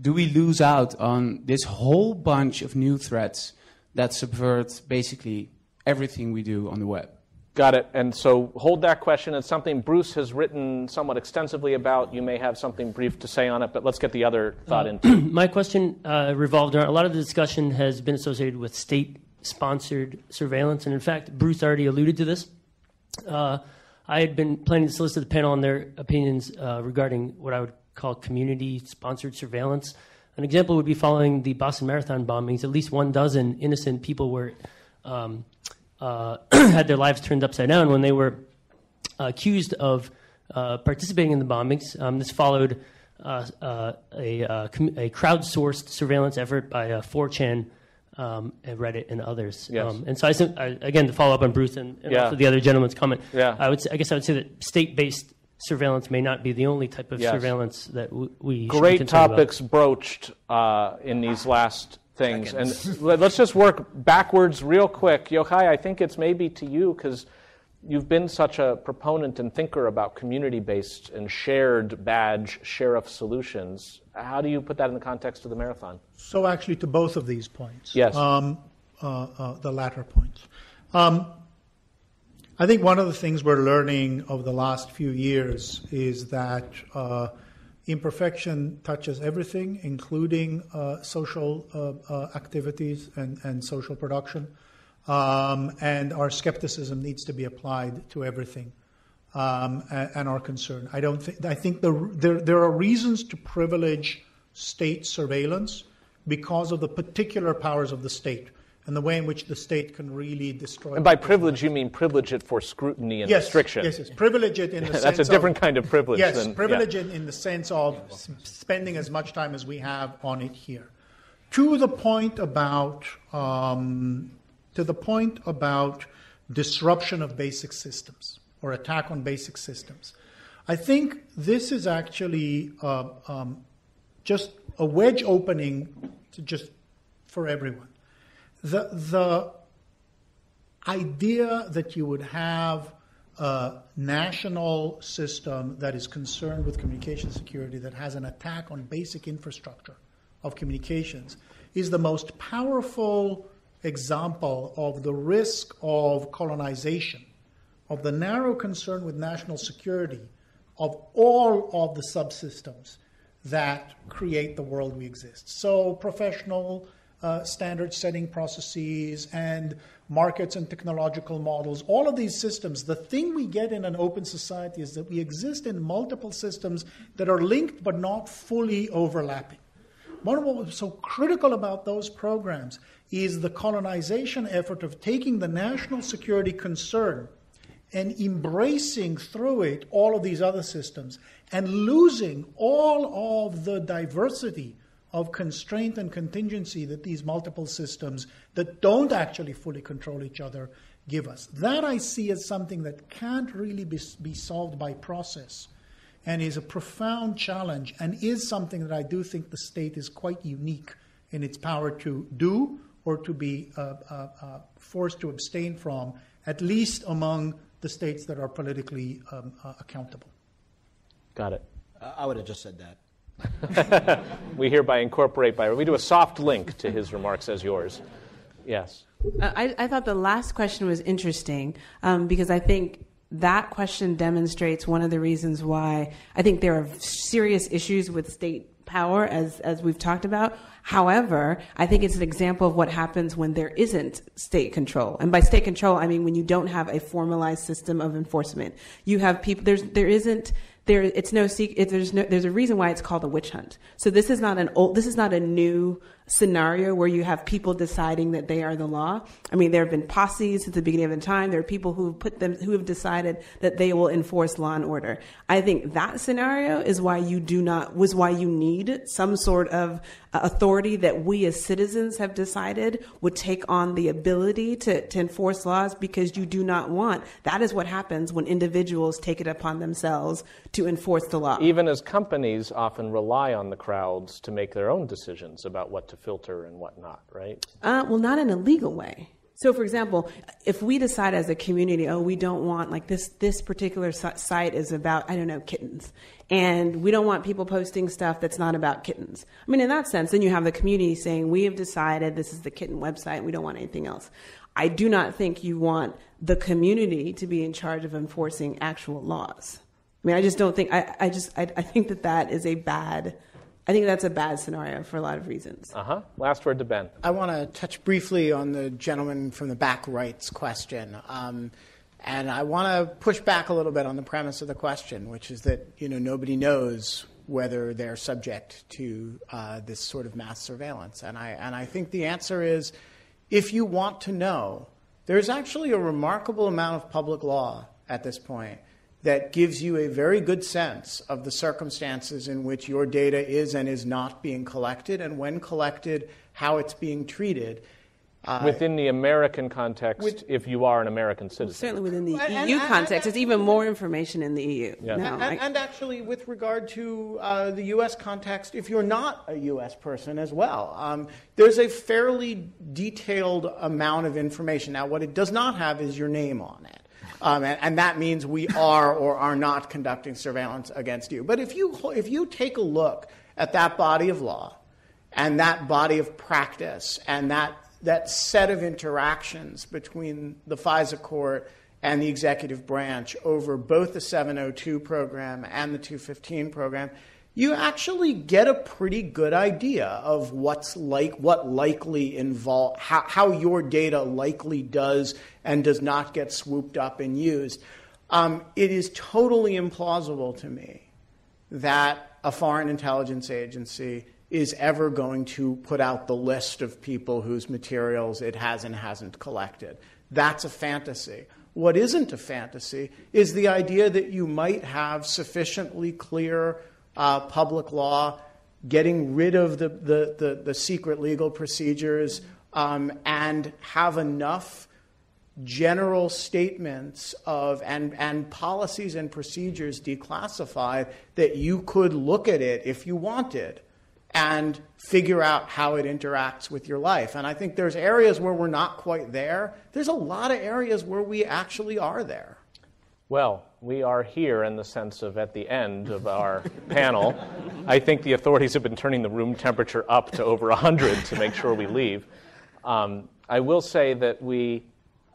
do we lose out on this whole bunch of new threats that subvert basically everything we do on the web? Got it. And so hold that question. It's something Bruce has written somewhat extensively about. You may have something brief to say on it, but let's get the other thought into it. My question revolved around, a lot of the discussion has been associated with state-sponsored surveillance. And in fact, Bruce already alluded to this. I had been planning to solicit the panel on their opinions regarding what I would call community-sponsored surveillance. An example would be following the Boston Marathon bombings. At least 12 innocent people were had their lives turned upside down when they were accused of participating in the bombings. This followed a crowdsourced surveillance effort by 4chan, and Reddit, and others. Yes. And so, again, to follow up on Bruce and also the other gentleman's comment, I guess I would say that state-based surveillance may not be the only type of surveillance that we should be Great concerned topics about. Broached in these last things. And let's just work backwards real quick. Yochai, I think it's maybe to you, because you've been such a proponent and thinker about community-based and shared badge sheriff solutions. How do you put that in the context of the marathon? So actually to both of these points. Yes. The latter points. I think one of the things we're learning over the last few years is that imperfection touches everything, including social activities and social production. And our skepticism needs to be applied to everything, and our concern. I think there are reasons to privilege state surveillance because of the particular powers of the state and the way in which the state can really destroy. And by privilege, you mean privilege it for scrutiny and restriction. Yes. Privilege it in the sense of... That's a different kind of privilege. Yes, privilege it in the sense of spending as much time as we have on it here. To the point about disruption of basic systems or attack on basic systems, I think this is actually just a wedge opening for everyone. The idea that you would have a national system that is concerned with communication security that has an attack on basic infrastructure of communications is the most powerful example of the risk of colonization, of the narrow concern with national security of all of the subsystems that create the world we exist. So professional standard-setting processes and markets and technological models, all of these systems, the thing we get in an open society is that we exist in multiple systems that are linked but not fully overlapping. One of what was so critical about those programs is the colonization effort of taking the national security concern and embracing through it all of these other systems and losing all of the diversity of constraint and contingency that these multiple systems that don't actually fully control each other give us. That I see as something that can't really be solved by process and is a profound challenge and is something that I do think the state is quite unique in its power to do or to be forced to abstain from, at least among the states that are politically accountable. Got it. I would have just said that. We hereby incorporate we do a soft link to his remarks as yours. Yes. I thought the last question was interesting because I think that question demonstrates one of the reasons why I think there are serious issues with state power, as we've talked about. However, I think it's an example of what happens when there isn't state control. And by state control, I mean when you don't have a formalized system of enforcement. You have people. There's a reason why it's called a witch hunt. So this is not a new scenario where you have people deciding that they are the law. I mean, there have been posses at the beginning of the time. There are people who have decided that they will enforce law and order. I think that scenario is why you need some sort of authority that we as citizens have decided would take on the ability to enforce laws, because you do not want. That is what happens when individuals take it upon themselves to enforce the law. Even as companies often rely on the crowds to make their own decisions about what to filter and what not, right? Well, not in a legal way. So, for example, if we decide as a community, we don't want, like, this particular site is about, I don't know, kittens, and we don't want people posting stuff that's not about kittens. I mean, in that sense, then you have the community saying, we have decided this is the kitten website, and we don't want anything else. I do not think you want the community to be in charge of enforcing actual laws. I mean, I just don't think, I think that is a bad, I think that's a bad scenario for a lot of reasons. Last word to Ben. I want to touch briefly on the gentleman from the back right's question. And I want to push back a little bit on the premise of the question, which is that, nobody knows whether they're subject to this sort of mass surveillance. And I think the answer is, if you want to know, there's actually a remarkable amount of public law at this point that gives you a very good sense of the circumstances in which your data is and is not being collected, and when collected, how it's being treated. Within the American context, if you are an American citizen. Certainly within the EU context. There's even more information in the EU. Yeah. And actually, with regard to the U.S. context, if you're not a U.S. person as well, there's a fairly detailed amount of information. Now, what it does not have is your name on it. And that means we are or are not conducting surveillance against you. But if you take a look at that body of law and that body of practice and that set of interactions between the FISA court and the executive branch over both the 702 program and the 215 program, you actually get a pretty good idea of what likely involve, how your data likely does and does not get swooped up and used. It is totally implausible to me that a foreign intelligence agency is ever going to put out the list of people whose materials it has and hasn't collected. That's a fantasy. What isn't a fantasy is the idea that you might have sufficiently clear public law, getting rid of the secret legal procedures, and have enough general statements of and policies and procedures declassified that you could look at it if you wanted and figure out how it interacts with your life. And I think there's areas where we're not quite there. There's a lot of areas where we actually are there. Well, we are here in the sense of at the end of our panel. I think the authorities have been turning the room temperature up to over 100 to make sure we leave. I will say that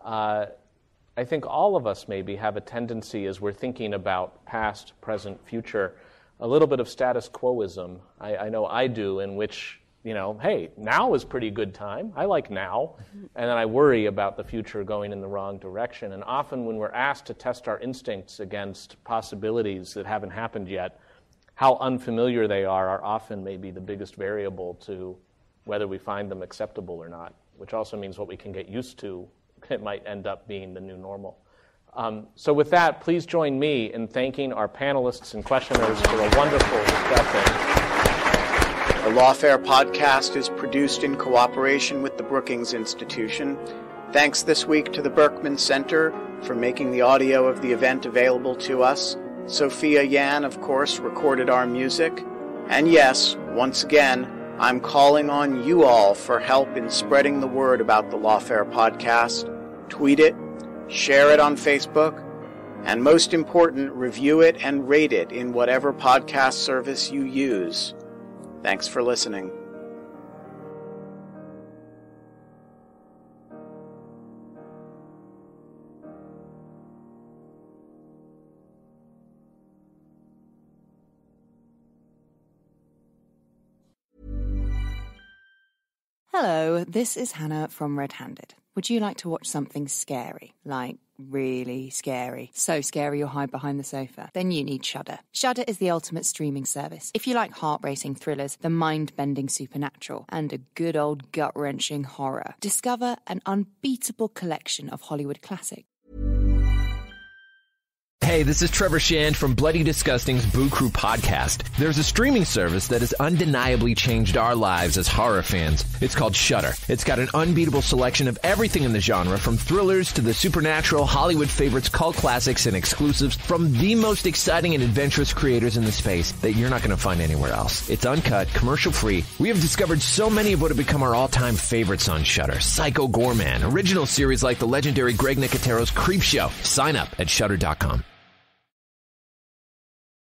I think all of us maybe have a tendency, as we're thinking about past, present, future, a little bit of status quoism. I know I do, in which, hey, now is pretty good time. I like now. And then I worry about the future going in the wrong direction. And often when we're asked to test our instincts against possibilities that haven't happened yet, how unfamiliar they are often maybe the biggest variable to whether we find them acceptable or not, which also means what we can get used to, it might end up being the new normal. So with that, please join me in thanking our panelists and questioners for a wonderful discussion. The Lawfare podcast is produced in cooperation with the Brookings Institution. Thanks this week to the Berkman Center for making the audio of the event available to us. Sophia Yan, of course, recorded our music. And yes, once again, I'm calling on you all for help in spreading the word about the Lawfare podcast. Tweet it, share it on Facebook, And most important, review it and rate it in whatever podcast service you use. Thanks for listening. Hello, this is Hannah from Red Handed. Would you like to watch something scary? Like, really scary? So scary you'll hide behind the sofa? Then you need Shudder. Shudder is the ultimate streaming service. If you like heart-racing thrillers, the mind-bending supernatural, and a good old gut-wrenching horror, discover an unbeatable collection of Hollywood classics. Hey, this is Trevor Shand from Bloody Disgusting's Boo Crew podcast. There's a streaming service that has undeniably changed our lives as horror fans. It's called Shudder. It's got an unbeatable selection of everything in the genre, from thrillers to the supernatural, Hollywood favorites, cult classics, and exclusives from the most exciting and adventurous creators in the space that you're not going to find anywhere else. It's uncut, commercial-free. We have discovered so many of what have become our all-time favorites on Shudder. Psycho Goreman, original series like the legendary Greg Nicotero's Creepshow. Sign up at Shudder.com.